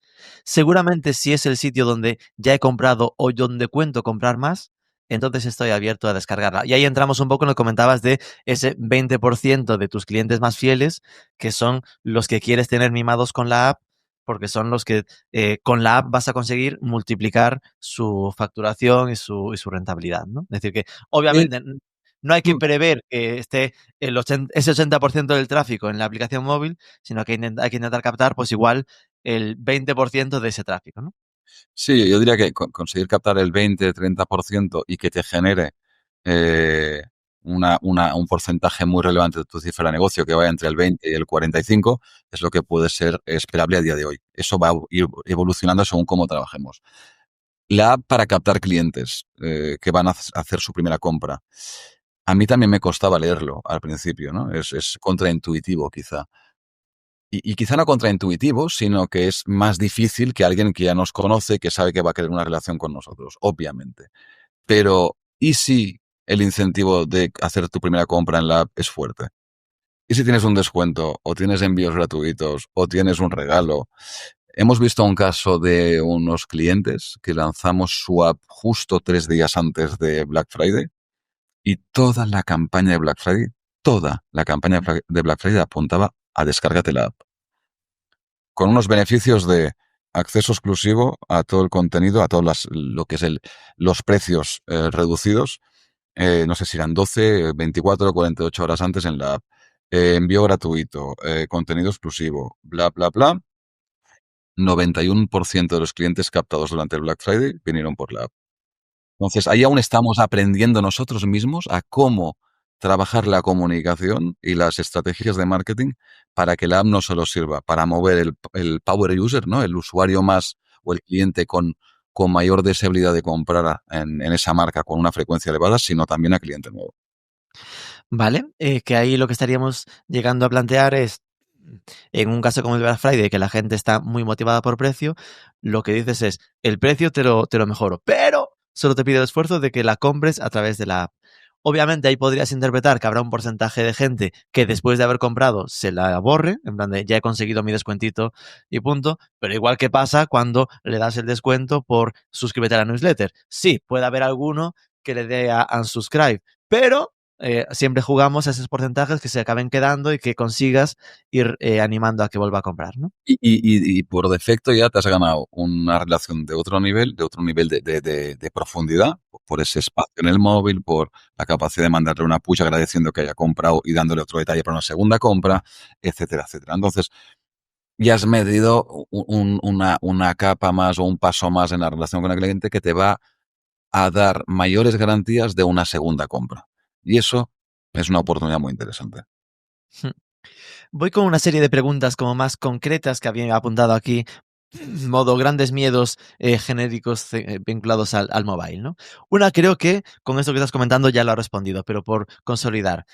Seguramente si es el sitio donde ya he comprado o donde cuento comprar más, entonces estoy abierto a descargarla. Y ahí entramos un poco en lo que comentabas de ese 20% de tus clientes más fieles, que son los que quieres tener mimados con la app, porque son los que con la app vas a conseguir multiplicar su facturación y su rentabilidad, ¿no? Es decir, que obviamente no hay que prever que esté ese 80% del tráfico en la aplicación móvil, sino que hay que intentar captar pues igual el 20% de ese tráfico, ¿no? Sí, yo diría que conseguir captar el 20-30% y que te genere un porcentaje muy relevante de tu cifra de negocio que vaya entre el 20 y el 45 es lo que puede ser esperable a día de hoy. Eso va a ir evolucionando según cómo trabajemos. La app para captar clientes que van a hacer su primera compra. A mí también me costaba leerlo al principio, ¿no? Es contraintuitivo quizá. Y quizá no contraintuitivo, sino que es más difícil que alguien que ya nos conoce, que sabe que va a querer una relación con nosotros, obviamente. Pero, ¿y si el incentivo de hacer tu primera compra en la app es fuerte? ¿Y si tienes un descuento, o tienes envíos gratuitos, o tienes un regalo? Hemos visto un caso de unos clientes que lanzamos su app justo 3 días antes de Black Friday y toda la campaña de Black Friday apuntaba a descárgate la app, con unos beneficios de acceso exclusivo a todo el contenido, a todos lo que es los precios reducidos, no sé si eran 12, 24 o 48 horas antes en la app, envío gratuito, contenido exclusivo, bla, bla, bla. 91% de los clientes captados durante el Black Friday vinieron por la app. Entonces, ahí aún estamos aprendiendo nosotros mismos a cómo trabajar la comunicación y las estrategias de marketing para que la app no solo sirva para mover el power user, ¿no? El usuario más o el cliente con mayor deseabilidad de comprar en esa marca con una frecuencia elevada, sino también a cliente nuevo. Vale, que ahí lo que estaríamos llegando a plantear es, en un caso como el Black Friday, que la gente está muy motivada por precio, lo que dices es, el precio te lo mejoro, pero solo te pido el esfuerzo de que la compres a través de la app. Obviamente ahí podrías interpretar que habrá un porcentaje de gente que después de haber comprado se la borre, en plan de ya he conseguido mi descuentito y punto, pero igual que pasa cuando le das el descuento por suscríbete a la newsletter. Sí, puede haber alguno que le dé a unsubscribe, pero siempre jugamos a esos porcentajes que se acaben quedando y que consigas ir animando a que vuelva a comprar, ¿no? Y por defecto ya te has ganado una relación de otro nivel de profundidad, por ese espacio en el móvil, por la capacidad de mandarle una push agradeciendo que haya comprado y dándole otro detalle para una segunda compra, etcétera, etcétera. Entonces, ya has medido una capa más o un paso más en la relación con el cliente que te va a dar mayores garantías de una segunda compra. Y eso es una oportunidad muy interesante. Voy con una serie de preguntas como más concretas que había apuntado aquí, modo grandes miedos genéricos vinculados al mobile, ¿no? Una creo que con esto que estás comentando ya lo has respondido, pero por consolidar.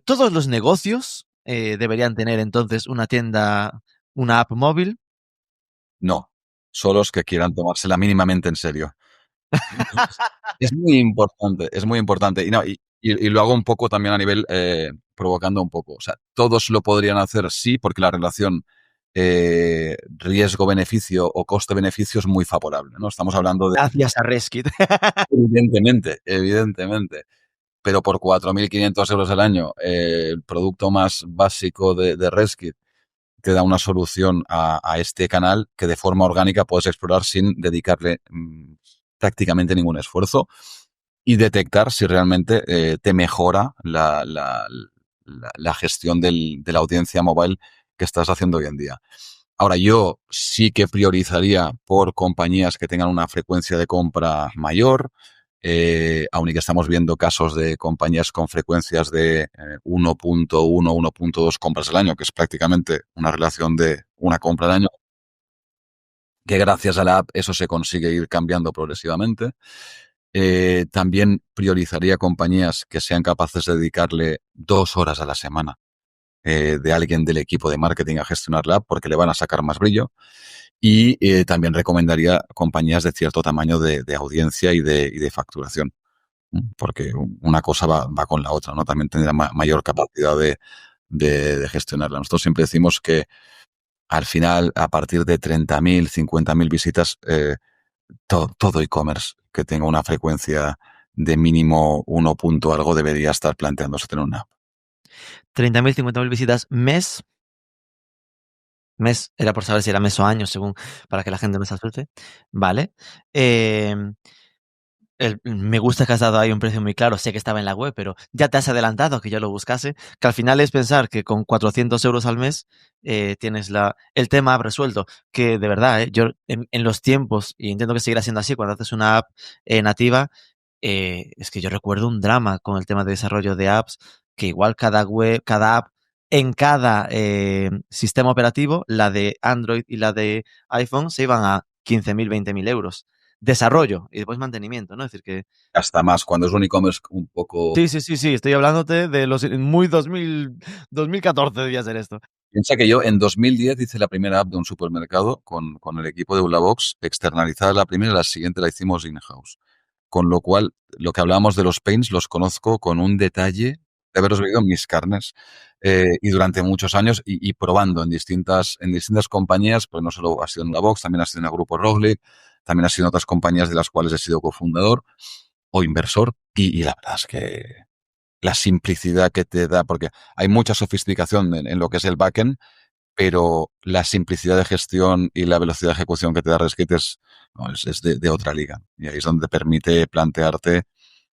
¿Todos los negocios deberían tener entonces una tienda, una app móvil? No, solo los que quieran tomársela mínimamente en serio. Es muy importante, es muy importante. Y, no, y lo hago un poco también a nivel provocando un poco. O sea, todos lo podrían hacer, sí, porque la relación riesgo-beneficio o coste-beneficio es muy favorable, ¿no? Estamos hablando de... Gracias a Reskit. Evidentemente, evidentemente. Pero por 4.500 euros al año, el producto más básico de Reskit te da una solución a este canal que de forma orgánica puedes explorar sin dedicarle prácticamente ningún esfuerzo y detectar si realmente te mejora la gestión de la audiencia mobile que estás haciendo hoy en día. Ahora, yo sí que priorizaría por compañías que tengan una frecuencia de compra mayor, aun y que estamos viendo casos de compañías con frecuencias de 1.1, 1.2 compras al año, que es prácticamente una relación de una compra al año, que gracias a la app eso se consigue ir cambiando progresivamente. También priorizaría compañías que sean capaces de dedicarle 2 horas a la semana de alguien del equipo de marketing a gestionar la app porque le van a sacar más brillo. Y también recomendaría compañías de cierto tamaño de audiencia y de facturación, porque una cosa va con la otra, ¿no? También tendrá mayor capacidad de gestionarla. Nosotros siempre decimos que al final, a partir de 30.000, 50.000 visitas, todo e-commerce que tenga una frecuencia de mínimo 1 punto algo debería estar planteándose tener una app. 30.000, 50.000 visitas mes. Mes, era por saber si era mes o año, según, para que la gente me suelte. Vale. Me gusta que has dado ahí un precio muy claro. Sé que estaba en la web, pero ya te has adelantado a que yo lo buscase. Que al final es pensar que con 400 euros al mes tienes el tema resuelto. Que de verdad, yo en los tiempos, y entiendo que seguirá siendo así, cuando haces una app nativa, es que yo recuerdo un drama con el tema de desarrollo de apps, que igual cada web, cada app, en cada sistema operativo, la de Android y la de iPhone, se iban a 15.000, 20.000 euros. Desarrollo y después mantenimiento, ¿no? Es decir, que... Hasta más, cuando es un e-commerce un poco... Sí, estoy hablándote de los muy 2014 debía ser esto. Piensa que yo en 2010 hice la primera app de un supermercado con el equipo de Ulabox, externalizada la primera y la siguiente la hicimos in-house. Con lo cual, lo que hablábamos de los pains los conozco con un detalle de haberlos vivido en mis carnes y durante muchos años y probando en distintas compañías, pues no solo ha sido en Ulabox, también ha sido en el grupo Roglic, también ha sido en otras compañías de las cuales he sido cofundador o inversor y la verdad es que la simplicidad que te da, porque hay mucha sofisticación en lo que es el backend, pero la simplicidad de gestión y la velocidad de ejecución que te da Reskit es de otra liga. Y ahí es donde permite plantearte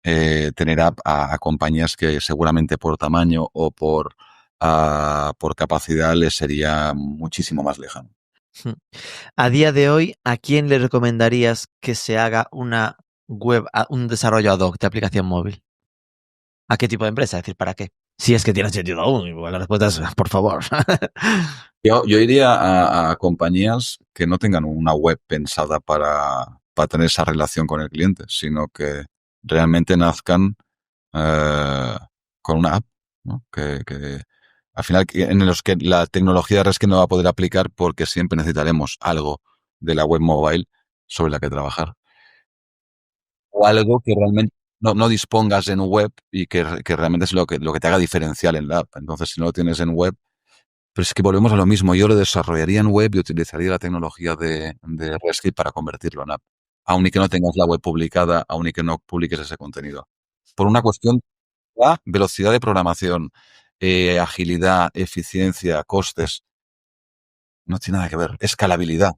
tener a compañías que seguramente por tamaño o por capacidad les sería muchísimo más lejano. A día de hoy, ¿a quién le recomendarías que se haga una web, un desarrollo ad hoc de aplicación móvil? ¿A qué tipo de empresa? Es decir, ¿para qué? Si es que tiene sentido aún, igual la respuesta es por favor. Yo iría a compañías que no tengan una web pensada para tener esa relación con el cliente, sino que realmente nazcan eh, con una app, ¿no? Que al final en los que la tecnología de REST no va a poder aplicar porque siempre necesitaremos algo de la web mobile sobre la que trabajar. O algo que realmente no dispongas en web y que realmente es lo que te haga diferencial en la app. Entonces, si no lo tienes en web, pero es que volvemos a lo mismo. Yo lo desarrollaría en web y utilizaría la tecnología de REST para convertirlo en app. Aun y que no tengas la web publicada, aun y que no publiques ese contenido. Por una cuestión de velocidad de programación, agilidad, eficiencia, costes. No tiene nada que ver. Escalabilidad.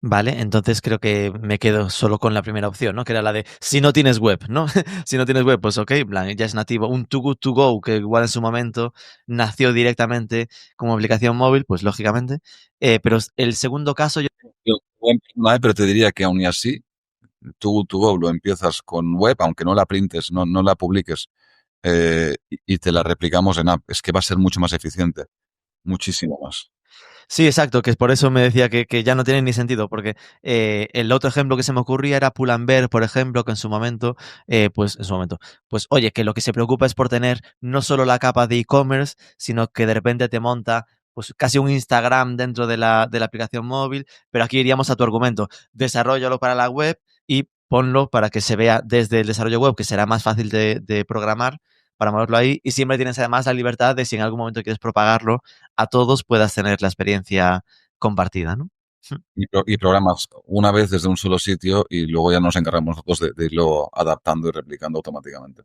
Vale, entonces creo que me quedo solo con la primera opción, ¿no? Que era la de si no tienes web, ¿no? Si no tienes web, pues ok, en plan, ya es nativo. Un Too Good To Go, que igual en su momento nació directamente como aplicación móvil, pues lógicamente. Pero el segundo caso, yo Pero te diría que aun y así, tu Go lo empiezas con web, aunque no la printes, no la publiques, y te la replicamos en app. Es que va a ser mucho más eficiente. Muchísimo más. sí, exacto, que es por eso me decía que ya no tiene ni sentido, porque el otro ejemplo que se me ocurría era Pull&Bear, por ejemplo, que pues oye, que lo que se preocupa es por tener no solo la capa de e-commerce, sino que de repente te monta pues casi un Instagram dentro de la aplicación móvil, pero aquí iríamos a tu argumento, desarrollalo para la web y ponlo para que se vea desde el desarrollo web, que será más fácil de programar para moverlo ahí, y siempre tienes además la libertad de si en algún momento quieres propagarlo a todos puedas tener la experiencia compartida, ¿no? Y programas una vez desde un solo sitio y luego ya nos encargamos nosotros de irlo adaptando y replicando automáticamente.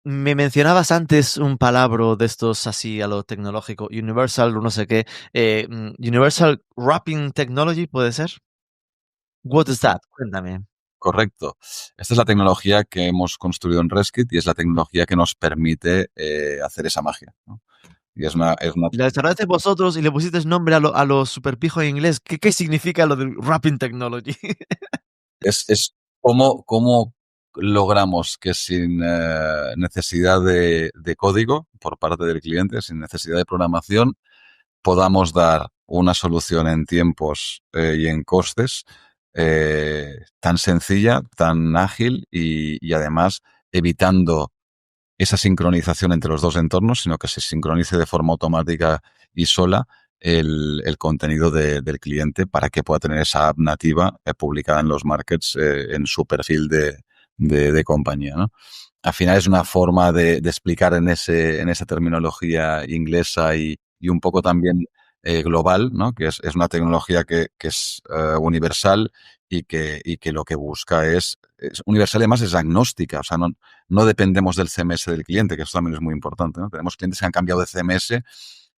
Me mencionabas antes un palabra de estos así a lo tecnológico, Universal, no sé qué, Universal Wrapping Technology, ¿puede ser? What is that? Cuéntame. Correcto. Esta es la tecnología que hemos construido en Reskit y es la tecnología que nos permite hacer esa magia, ¿no? Y es una La desarrollaste vosotros y le pusiste nombre a lo superpijo en inglés. ¿Qué significa lo del Wrapping Technology? es cómo logramos que sin necesidad de código por parte del cliente, sin necesidad de programación, podamos dar una solución en tiempos y en costes tan sencilla, tan ágil y además evitando esa sincronización entre los dos entornos, sino que se sincronice de forma automática y sola el contenido del cliente para que pueda tener esa app nativa publicada en los markets en su perfil de compañía, ¿no? Al final es una forma de explicar en esa terminología inglesa y un poco también global, ¿no? Que es una tecnología que es universal y que lo que busca es universal y además es agnóstica, o sea, no dependemos del CMS del cliente, que eso también es muy importante, ¿no? Tenemos clientes que han cambiado de CMS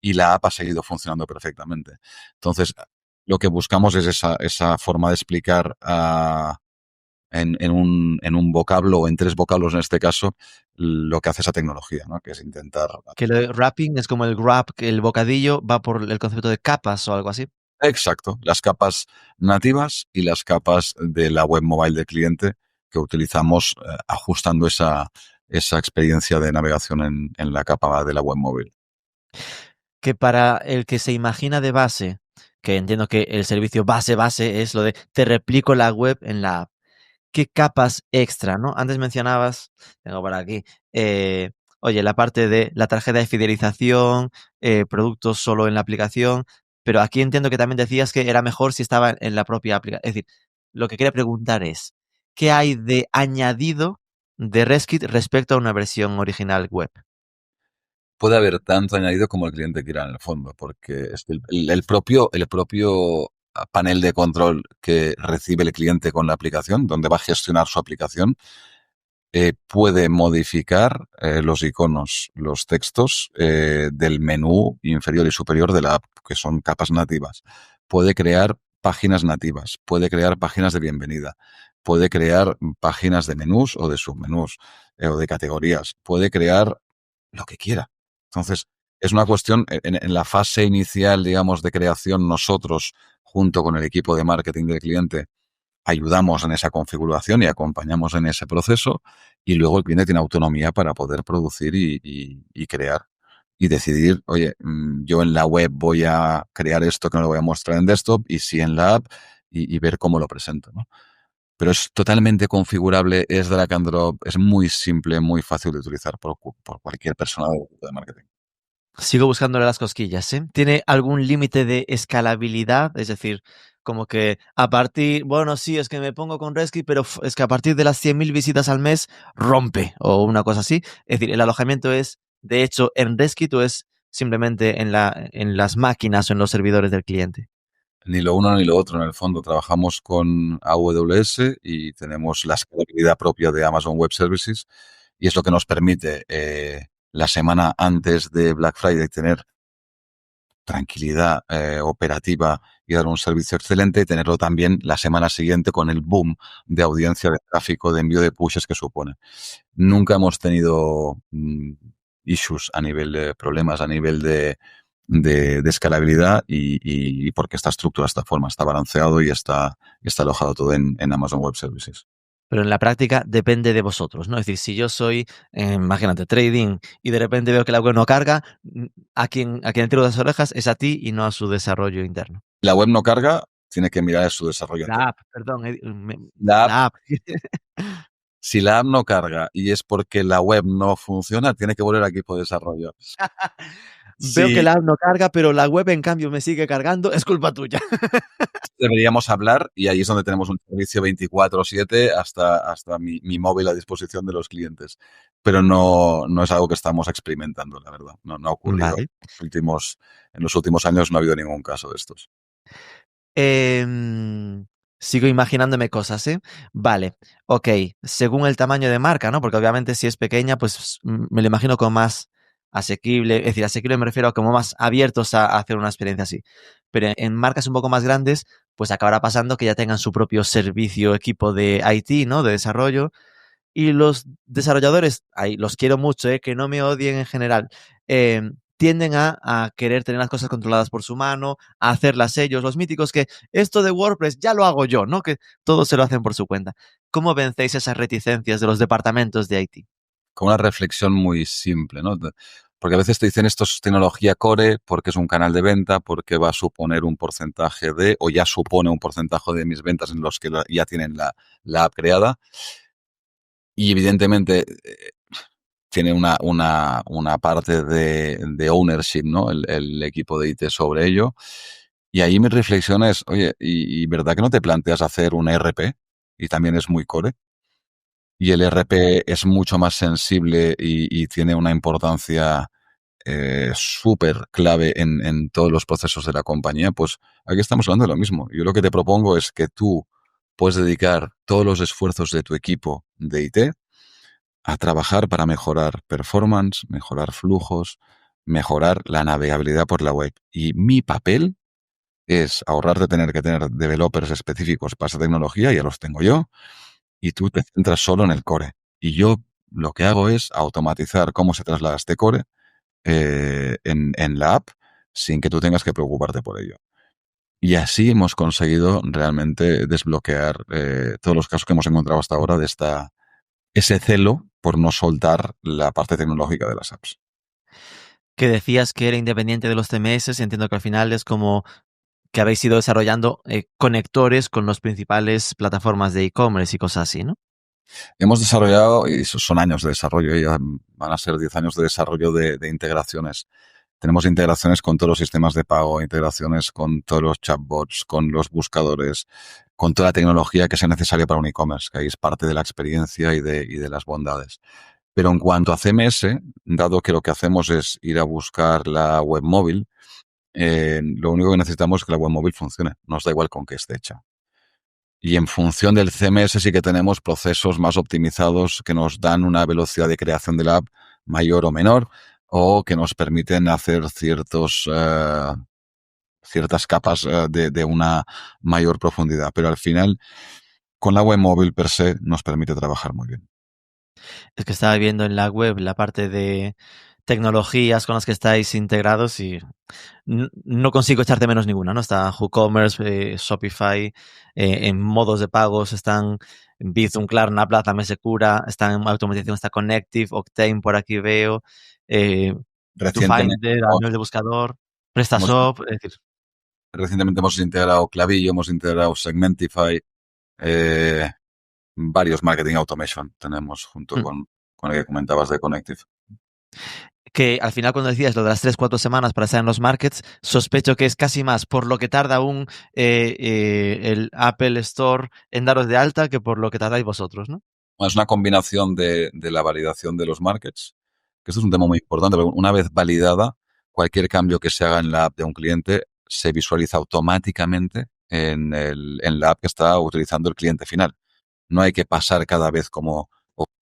y la app ha seguido funcionando perfectamente. Entonces, lo que buscamos es esa forma de explicar en un vocablo o en tres vocablos en este caso lo que hace esa tecnología, ¿no? Que es intentar. Que lo de wrapping es como el wrap, que el bocadillo va por el concepto de capas o algo así. Exacto, las capas nativas y las capas de la web mobile del cliente que utilizamos ajustando esa experiencia de navegación en la capa de la web móvil. Que para el que se imagina de base, que entiendo que el servicio base es lo de te replico la web en la app. ¿Qué capas extra, no? Antes mencionabas, tengo por aquí, oye, la parte de la tarjeta de fidelización, productos solo en la aplicación, pero aquí entiendo que también decías que era mejor si estaba en la propia aplicación. Es decir, lo que quería preguntar es, ¿qué hay de añadido de RESTKit respecto a una versión original web? Puede haber tanto añadido como el cliente quiera en el fondo, porque es que el propio panel de control que recibe el cliente con la aplicación, donde va a gestionar su aplicación, puede modificar los iconos, los textos del menú inferior y superior de la app, que son capas nativas. Puede crear páginas nativas, puede crear páginas de bienvenida, puede crear páginas de menús o de submenús o de categorías, puede crear lo que quiera. Entonces, es una cuestión, en la fase inicial, digamos, de creación, nosotros, junto con el equipo de marketing del cliente, ayudamos en esa configuración y acompañamos en ese proceso, y luego el cliente tiene autonomía para poder producir y crear y decidir, oye, yo en la web voy a crear esto que no lo voy a mostrar en desktop, y sí en la app, y ver cómo lo presento, ¿no? Pero es totalmente configurable, es drag and drop, es muy simple, muy fácil de utilizar por cualquier persona del equipo de marketing. Sigo buscándole las cosquillas, ¿eh? ¿Tiene algún límite de escalabilidad? Es decir, como que a partir, bueno, sí, es que me pongo con Resky, pero es que a partir de las 100.000 visitas al mes rompe o una cosa así. Es decir, el alojamiento es, de hecho, en Resky o es simplemente en las máquinas o en los servidores del cliente. Ni lo uno ni lo otro, en el fondo. Trabajamos con AWS y tenemos la escalabilidad propia de Amazon Web Services, y es lo que nos permite la semana antes de Black Friday tener tranquilidad operativa y dar un servicio excelente, y tenerlo también la semana siguiente con el boom de audiencia, de tráfico, de envío de pushes que supone. Nunca hemos tenido issues a nivel de problemas, a nivel de escalabilidad, y porque está estructurado de esta forma, está balanceado y está alojado todo en Amazon Web Services. Pero en la práctica depende de vosotros, ¿no? Es decir, si yo soy, imagínate, trading y de repente veo que la web no carga, a quien tiro las orejas es a ti y no a su desarrollo interno. La web no carga, tiene que mirar su desarrollo interno. La app, perdón. La app, La app. si la app no carga y es porque la web no funciona, tiene que volver al equipo de desarrollo. Veo que Si la app no carga, pero la web en cambio me sigue cargando, es culpa tuya. deberíamos hablar, y ahí es donde tenemos un servicio 24/7 hasta mi móvil a disposición de los clientes. Pero no es algo que estamos experimentando, la verdad. No ha ocurrido. Vale. En los últimos años no ha habido ningún caso de estos. Sigo imaginándome cosas, ¿eh? Vale, ok, según el tamaño de marca, ¿no? Porque obviamente si es pequeña, pues me lo imagino como más asequible, es decir, asequible me refiero a como más abiertos a hacer una experiencia así. Pero en marcas un poco más grandes, pues acabará pasando que ya tengan su propio servicio, equipo de IT, ¿no? De desarrollo. Y los desarrolladores, ahí los quiero mucho, que no me odien en general, tienden a querer tener las cosas controladas por su mano, a hacerlas ellos, los míticos que esto de WordPress ya lo hago yo, ¿no? Que todos se lo hacen por su cuenta. ¿Cómo vencéis esas reticencias de los departamentos de IT? Con una reflexión muy simple, ¿no? Porque a veces te dicen esto es tecnología core, porque es un canal de venta, porque va a suponer un porcentaje de, o ya supone un porcentaje de mis ventas en los que ya tienen la app creada. Y evidentemente tiene una parte de ownership, ¿no? El equipo de IT sobre ello. Y ahí mi reflexión es, oye, ¿y verdad que no te planteas hacer un ERP? Y también es muy core. Y el ERP es mucho más sensible y tiene una importancia súper clave en todos los procesos de la compañía. Pues aquí estamos hablando de lo mismo. Yo lo que te propongo es que tú puedes dedicar todos los esfuerzos de tu equipo de IT a trabajar para mejorar performance, mejorar flujos, mejorar la navegabilidad por la web. Y mi papel es ahorrar de tener que tener developers específicos para esa tecnología, ya los tengo yo, y tú te centras solo en el core. Y yo lo que hago es automatizar cómo se traslada este core en la app sin que tú tengas que preocuparte por ello. Y así hemos conseguido realmente desbloquear todos los casos que hemos encontrado hasta ahora de ese celo por no soltar la parte tecnológica de las apps. Que decías que era independiente de los CMS, entiendo que al final es como que habéis ido desarrollando conectores con las principales plataformas de e-commerce y cosas así, ¿no? Hemos desarrollado, y esos son años de desarrollo, ya van a ser 10 años de desarrollo de integraciones. Tenemos integraciones con todos los sistemas de pago, integraciones con todos los chatbots, con los buscadores, con toda la tecnología que sea necesaria para un e-commerce, que ahí es parte de la experiencia y de las bondades. Pero en cuanto a CMS, dado que lo que hacemos es ir a buscar la web móvil, lo único que necesitamos es que la web móvil funcione. Nos da igual con qué esté hecha. Y en función del CMS sí que tenemos procesos más optimizados que nos dan una velocidad de creación de la app mayor o menor, o que nos permiten hacer ciertas capas de una mayor profundidad. Pero al final, con la web móvil per se, nos permite trabajar muy bien. Es que estaba viendo en la web la parte de tecnologías con las que estáis integrados y no consigo echar de menos ninguna, ¿no? Está WooCommerce, Shopify, en modos de pagos están Bizum, Klarna, Plaza, Mesecura, está en automatización, está Connective, Octane por aquí veo, Recientemente TwoFinder, a nivel de buscador, hemos, PrestaShop, es decir, recientemente hemos integrado Klaviyo, hemos integrado Segmentify, eh, varios marketing automation tenemos junto mm, con el que comentabas de Connective. que al final cuando decías lo de las 3-4 semanas para estar en los markets, sospecho que es casi más por lo que tarda el Apple Store en daros de alta que por lo que tardáis vosotros, ¿no? Es una combinación de la validación de los markets, que esto es un tema muy importante, porque una vez validada, cualquier cambio que se haga en la app de un cliente se visualiza automáticamente en la app que está utilizando el cliente final. No hay que pasar cada vez como...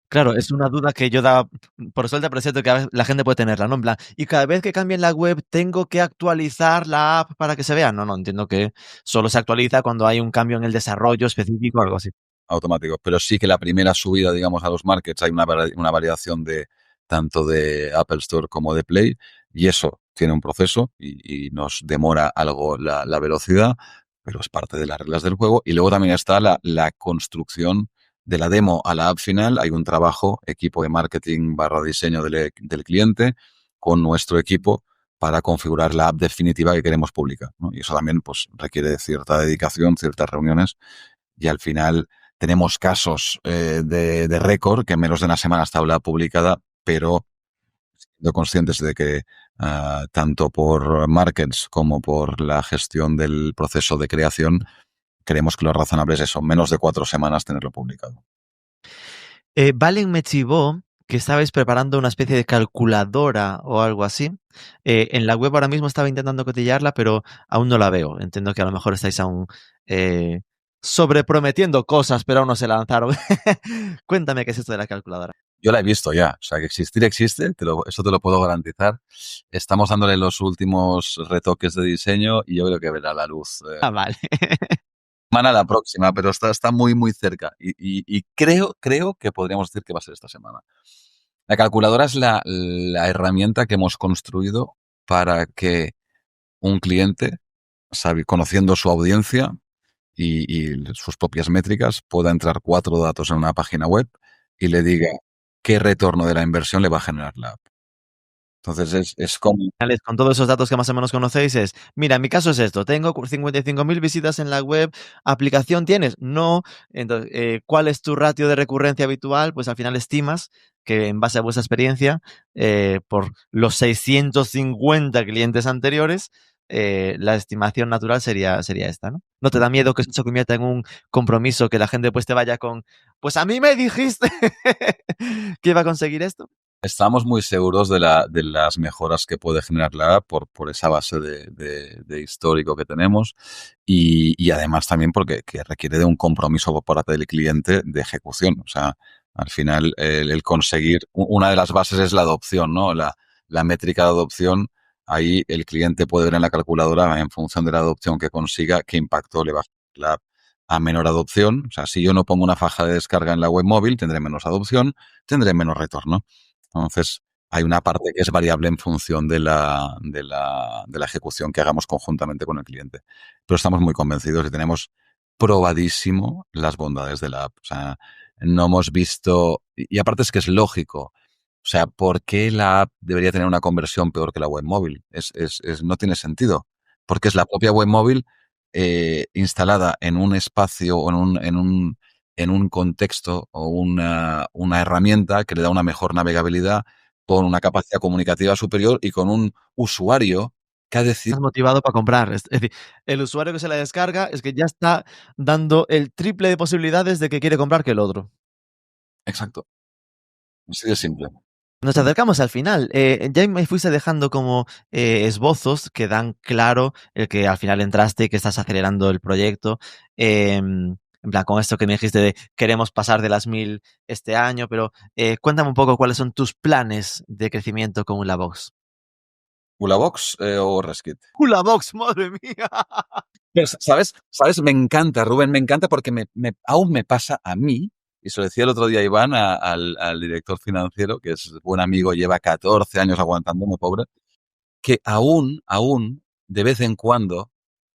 Claro, es una duda que yo daba por suerte, pero es cierto que a veces la gente puede tenerla, ¿no? En plan, y cada vez que cambie en la web, ¿tengo que actualizar la app para que se vea? No, entiendo que solo se actualiza cuando hay un cambio en el desarrollo específico o algo así. automáticos, pero sí que la primera subida, digamos, a los markets hay una variación de tanto de Apple Store como de Play y eso tiene un proceso y nos demora algo la velocidad, pero es parte de las reglas del juego. Y luego también está la construcción de la demo a la app final. Hay un trabajo, equipo de marketing / diseño del cliente con nuestro equipo para configurar la app definitiva que queremos publicar, ¿no? Y eso también pues requiere cierta dedicación, ciertas reuniones y al final tenemos casos de récord que en menos de una semana está la publicada, pero siendo conscientes de que tanto por markets como por la gestión del proceso de creación, creemos que lo razonable es eso, menos de 4 semanas tenerlo publicado. Valen me chivó que estabais preparando una especie de calculadora o algo así. En la web ahora mismo estaba intentando cotillarla, pero aún no la veo. Entiendo que a lo mejor estáis aún eh, sobreprometiendo cosas, pero aún no se lanzaron. Cuéntame qué es esto de la calculadora. Yo la he visto ya, o sea que existir existe, eso te lo puedo garantizar. Estamos dándole los últimos retoques de diseño y yo creo que verá la luz Ah, vale. semana la próxima, pero está muy, muy cerca. Y creo que podríamos decir que va a ser esta semana. La calculadora es la herramienta que hemos construido para que un cliente, conociendo su audiencia y sus propias métricas, pueda entrar 4 datos en una página web y le diga qué retorno de la inversión le va a generar la app. Entonces es como... Con todos esos datos que más o menos conocéis es, mira, en mi caso es esto, tengo 55.000 visitas en la web, ¿aplicación tienes? No. Entonces, ¿cuál es tu ratio de recurrencia habitual? Pues al final estimas que en base a vuestra experiencia, por los 650 clientes anteriores, la estimación natural sería esta, ¿no? ¿No te da miedo que eso se convierta en un compromiso, que la gente pues te vaya con, pues a mí me dijiste que iba a conseguir esto? Estamos muy seguros de las mejoras que puede generar la app por esa base de histórico que tenemos y además también porque que requiere de un compromiso por parte del cliente de ejecución. O sea, al final el conseguir, una de las bases es la adopción, ¿no? La métrica de adopción, ahí el cliente puede ver en la calculadora en función de la adopción que consiga qué impacto le va a generar la app. A menor adopción, o sea, si yo no pongo una faja de descarga en la web móvil, tendré menos adopción, tendré menos retorno. Entonces, hay una parte que es variable en función de la ejecución que hagamos conjuntamente con el cliente. Pero estamos muy convencidos y tenemos probadísimo las bondades de la app. O sea, no hemos visto... Y aparte es que es lógico. O sea, ¿por qué la app debería tener una conversión peor que la web móvil? No tiene sentido. Porque es la propia web móvil instalada en un espacio o en un contexto o una herramienta que le da una mejor navegabilidad con una capacidad comunicativa superior y con un usuario que ha decidido... Estás motivado para comprar. Es decir, el usuario que se la descarga es que ya está dando el triple de posibilidades de que quiere comprar que el otro. Exacto. Así de simple. Nos acercamos al final. Ya me fuiste dejando como esbozos que dan claro el que al final entraste y que estás acelerando el proyecto. En plan, con esto que me dijiste de queremos pasar de las 1000 este año, pero cuéntame un poco cuáles son tus planes de crecimiento con Ulabox. ¿Ulabox o Reskit? ¡Ulabox, madre mía! Pero, ¿sabes? Me encanta, Rubén, me encanta porque aún me pasa a mí y se lo decía el otro día a Iván, al director financiero, que es buen amigo, lleva 14 años aguantándome, pobre, que aún, de vez en cuando,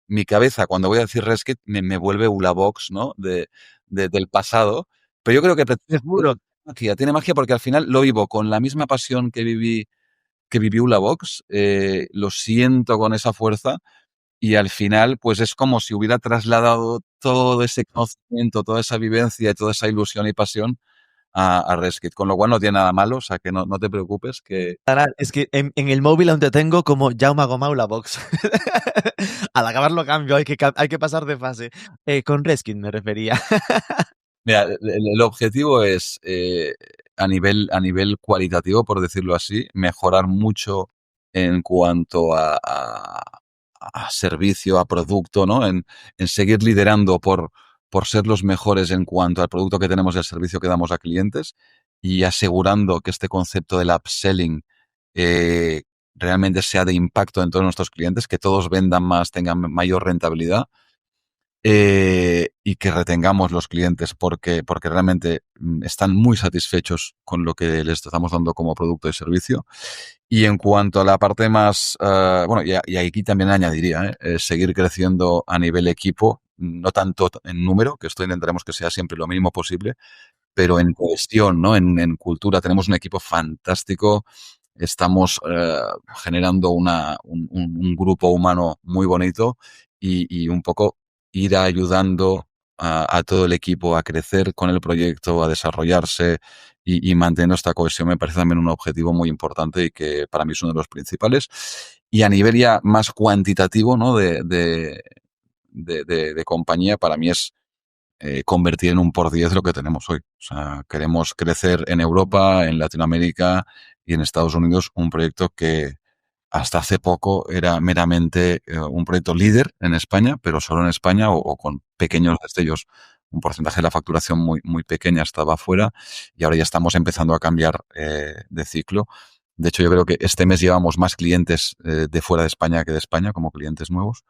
mi cabeza, cuando voy a decir Reskit, me vuelve Ulabox, ¿no? Del pasado. Pero yo creo que Seguro. tiene magia porque al final lo vivo con la misma pasión que viví Ulabox, lo siento con esa fuerza y al final, pues es como si hubiera trasladado todo ese conocimiento, toda esa vivencia y toda esa ilusión y pasión a Reskit, con lo cual no tiene nada malo, o sea que no te preocupes que... Es que en el móvil aún te tengo como Jaume Gomau la box. Al acabarlo cambio, hay que pasar de fase. Con Reskin me refería. Mira, el objetivo es, a nivel cualitativo, por decirlo así, mejorar mucho en cuanto a servicio, a producto, ¿no? En seguir liderando por ser los mejores en cuanto al producto que tenemos y al servicio que damos a clientes y asegurando que este concepto del upselling eh, realmente sea de impacto en todos nuestros clientes, que todos vendan más, tengan mayor rentabilidad y que retengamos los clientes porque realmente están muy satisfechos con lo que les estamos dando como producto y servicio. Y en cuanto a la parte más, bueno, y aquí también añadiría, seguir creciendo a nivel equipo, no tanto en número, que esto intentaremos que sea siempre lo mínimo posible, pero en cohesión, ¿no? En cultura tenemos un equipo fantástico, estamos generando un grupo humano muy bonito y un poco ir ayudando a todo el equipo a crecer con el proyecto, a desarrollarse y manteniendo esta cohesión me parece también un objetivo muy importante y que para mí es uno de los principales. Y a nivel ya más cuantitativo, ¿no? De compañía, para mí es convertir en un por 10 lo que tenemos hoy. O sea, queremos crecer en Europa, en Latinoamérica y en Estados Unidos un proyecto que hasta hace poco era meramente un proyecto líder en España, pero solo en España o con pequeños destellos. Un porcentaje de la facturación muy pequeña estaba afuera y ahora ya estamos empezando a cambiar de ciclo. De hecho, yo creo que este mes llevamos más clientes de fuera de España que de España como clientes nuevos.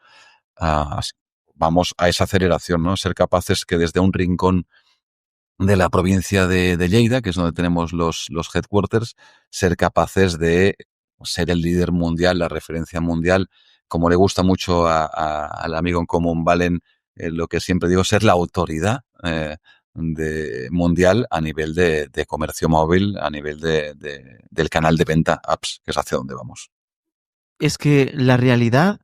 Así vamos a esa aceleración, ¿no? Ser capaces que desde un rincón de la provincia de Lleida, que es donde tenemos los headquarters, ser capaces de ser el líder mundial, la referencia mundial, como le gusta mucho al amigo en común, Valen, lo que siempre digo, ser la autoridad mundial a nivel de comercio móvil, a nivel del canal de venta apps, que es hacia donde vamos. Es que la realidad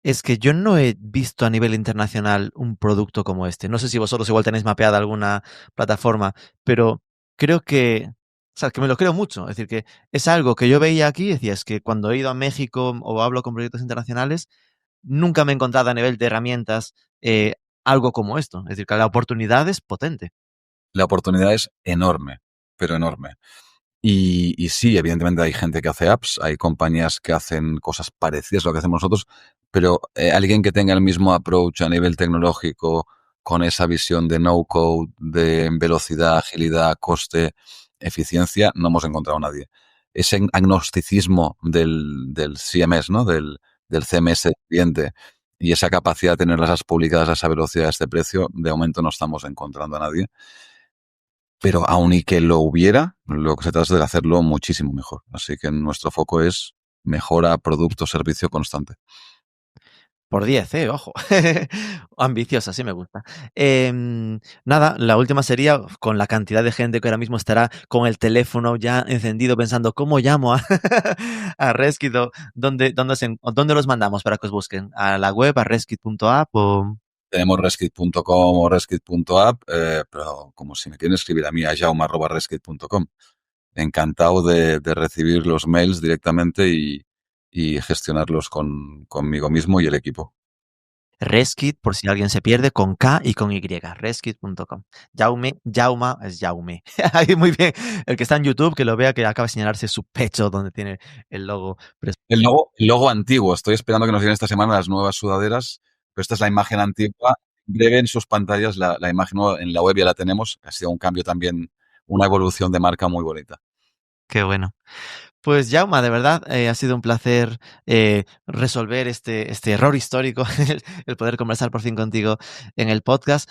es que yo no he visto a nivel internacional un producto como este. No sé si vosotros igual tenéis mapeada alguna plataforma, pero creo que, o sea, que me lo creo mucho. Es decir, que es algo que yo veía aquí, decía, es que cuando he ido a México o hablo con proyectos internacionales, nunca me he encontrado a nivel de herramientas algo como esto. Es decir, que la oportunidad es potente. La oportunidad es enorme, pero enorme. Y sí, evidentemente hay gente que hace apps, hay compañías que hacen cosas parecidas a lo que hacemos nosotros, pero alguien que tenga el mismo approach a nivel tecnológico, con esa visión de no-code, de velocidad, agilidad, coste, eficiencia, no hemos encontrado a nadie. Ese agnosticismo del CMS, ¿no? Del CMS del cliente y esa capacidad de tener las apps publicadas a esa velocidad, a este precio, de momento no estamos encontrando a nadie. Pero aun y que lo hubiera, lo que se trata es de hacerlo muchísimo mejor. Así que nuestro foco es mejora, producto, servicio constante. Por 10, ojo. Ambiciosa, sí me gusta. Nada, la última sería con la cantidad de gente que ahora mismo estará con el teléfono ya encendido pensando, ¿cómo llamo a, a Reskit? ¿Dónde los mandamos para que os busquen? ¿A la web, a reskit.app o...? Tenemos reskit.com o reskit.app, pero como si me quieren escribir a mí a jaume@reskit.com. Encantado de recibir los mails directamente y gestionarlos conmigo mismo y el equipo. Reskit, por si alguien se pierde, con K y con Y, reskit.com. Jauma es Jaume. Ahí muy bien. El que está en YouTube, que lo vea, que acaba de señalarse su pecho donde tiene el logo. El logo antiguo. Estoy esperando que nos lleguen esta semana las nuevas sudaderas, pero esta es la imagen antigua. En breve en sus pantallas la imagen nueva en la web ya la tenemos. Ha sido un cambio también, una evolución de marca muy bonita. Qué bueno. Pues Jauma, de verdad, ha sido un placer resolver este error histórico, el poder conversar por fin contigo en el podcast.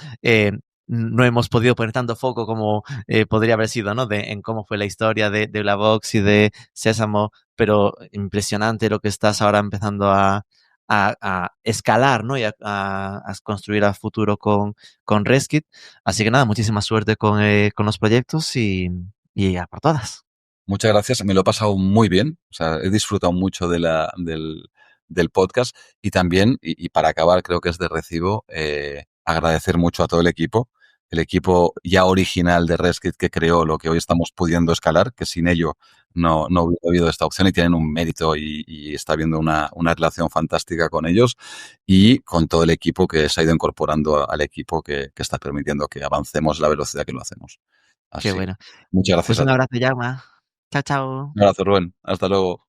no hemos podido poner tanto foco como podría haber sido, ¿no? En cómo fue la historia de Blackbox y de Sésamo, pero impresionante lo que estás ahora empezando a escalar, ¿no? Y a construir a futuro con Reskit. Así que nada, muchísima suerte con los proyectos y a por todas. Muchas gracias, me lo he pasado muy bien, o sea, he disfrutado mucho del podcast y también, y para acabar, creo que es de recibo, agradecer mucho a todo el equipo ya original de Reskit que creó lo que hoy estamos pudiendo escalar, que sin ello no hubiera habido esta opción y tienen un mérito y está habiendo una relación fantástica con ellos y con todo el equipo que se ha ido incorporando al equipo que está permitiendo que avancemos la velocidad que lo hacemos. Así, qué bueno. Muchas gracias. Pues un abrazo, Jaume. Chao, chao. Un abrazo, Rubén. Hasta luego.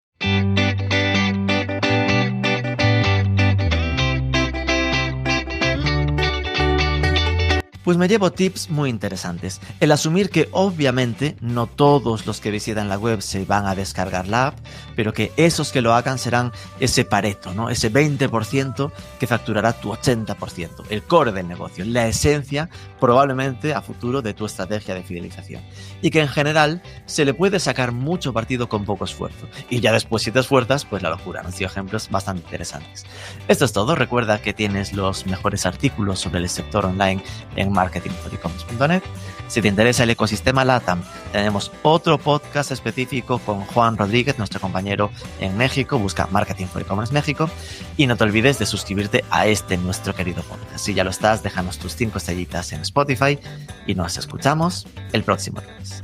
Pues me llevo tips muy interesantes. El asumir que obviamente no todos los que visitan la web se van a descargar la app, pero que esos que lo hagan serán ese Pareto, ¿no? Ese 20% que facturará tu 80%, el core del negocio, la esencia probablemente a futuro de tu estrategia de fidelización. Y que en general se le puede sacar mucho partido con poco esfuerzo. Y ya después si te esfuerzas, pues la locura. Han sido ejemplos bastante interesantes. Esto es todo. Recuerda que tienes los mejores artículos sobre el sector online en marketingforecommerce.net. Si te interesa el ecosistema LATAM, tenemos otro podcast específico con Juan Rodríguez, nuestro compañero en México. Busca Marketing for E-Commerce México. Y no te olvides de suscribirte a nuestro querido podcast. Si ya lo estás, déjanos tus 5 estrellitas en Spotify y nos escuchamos el próximo lunes.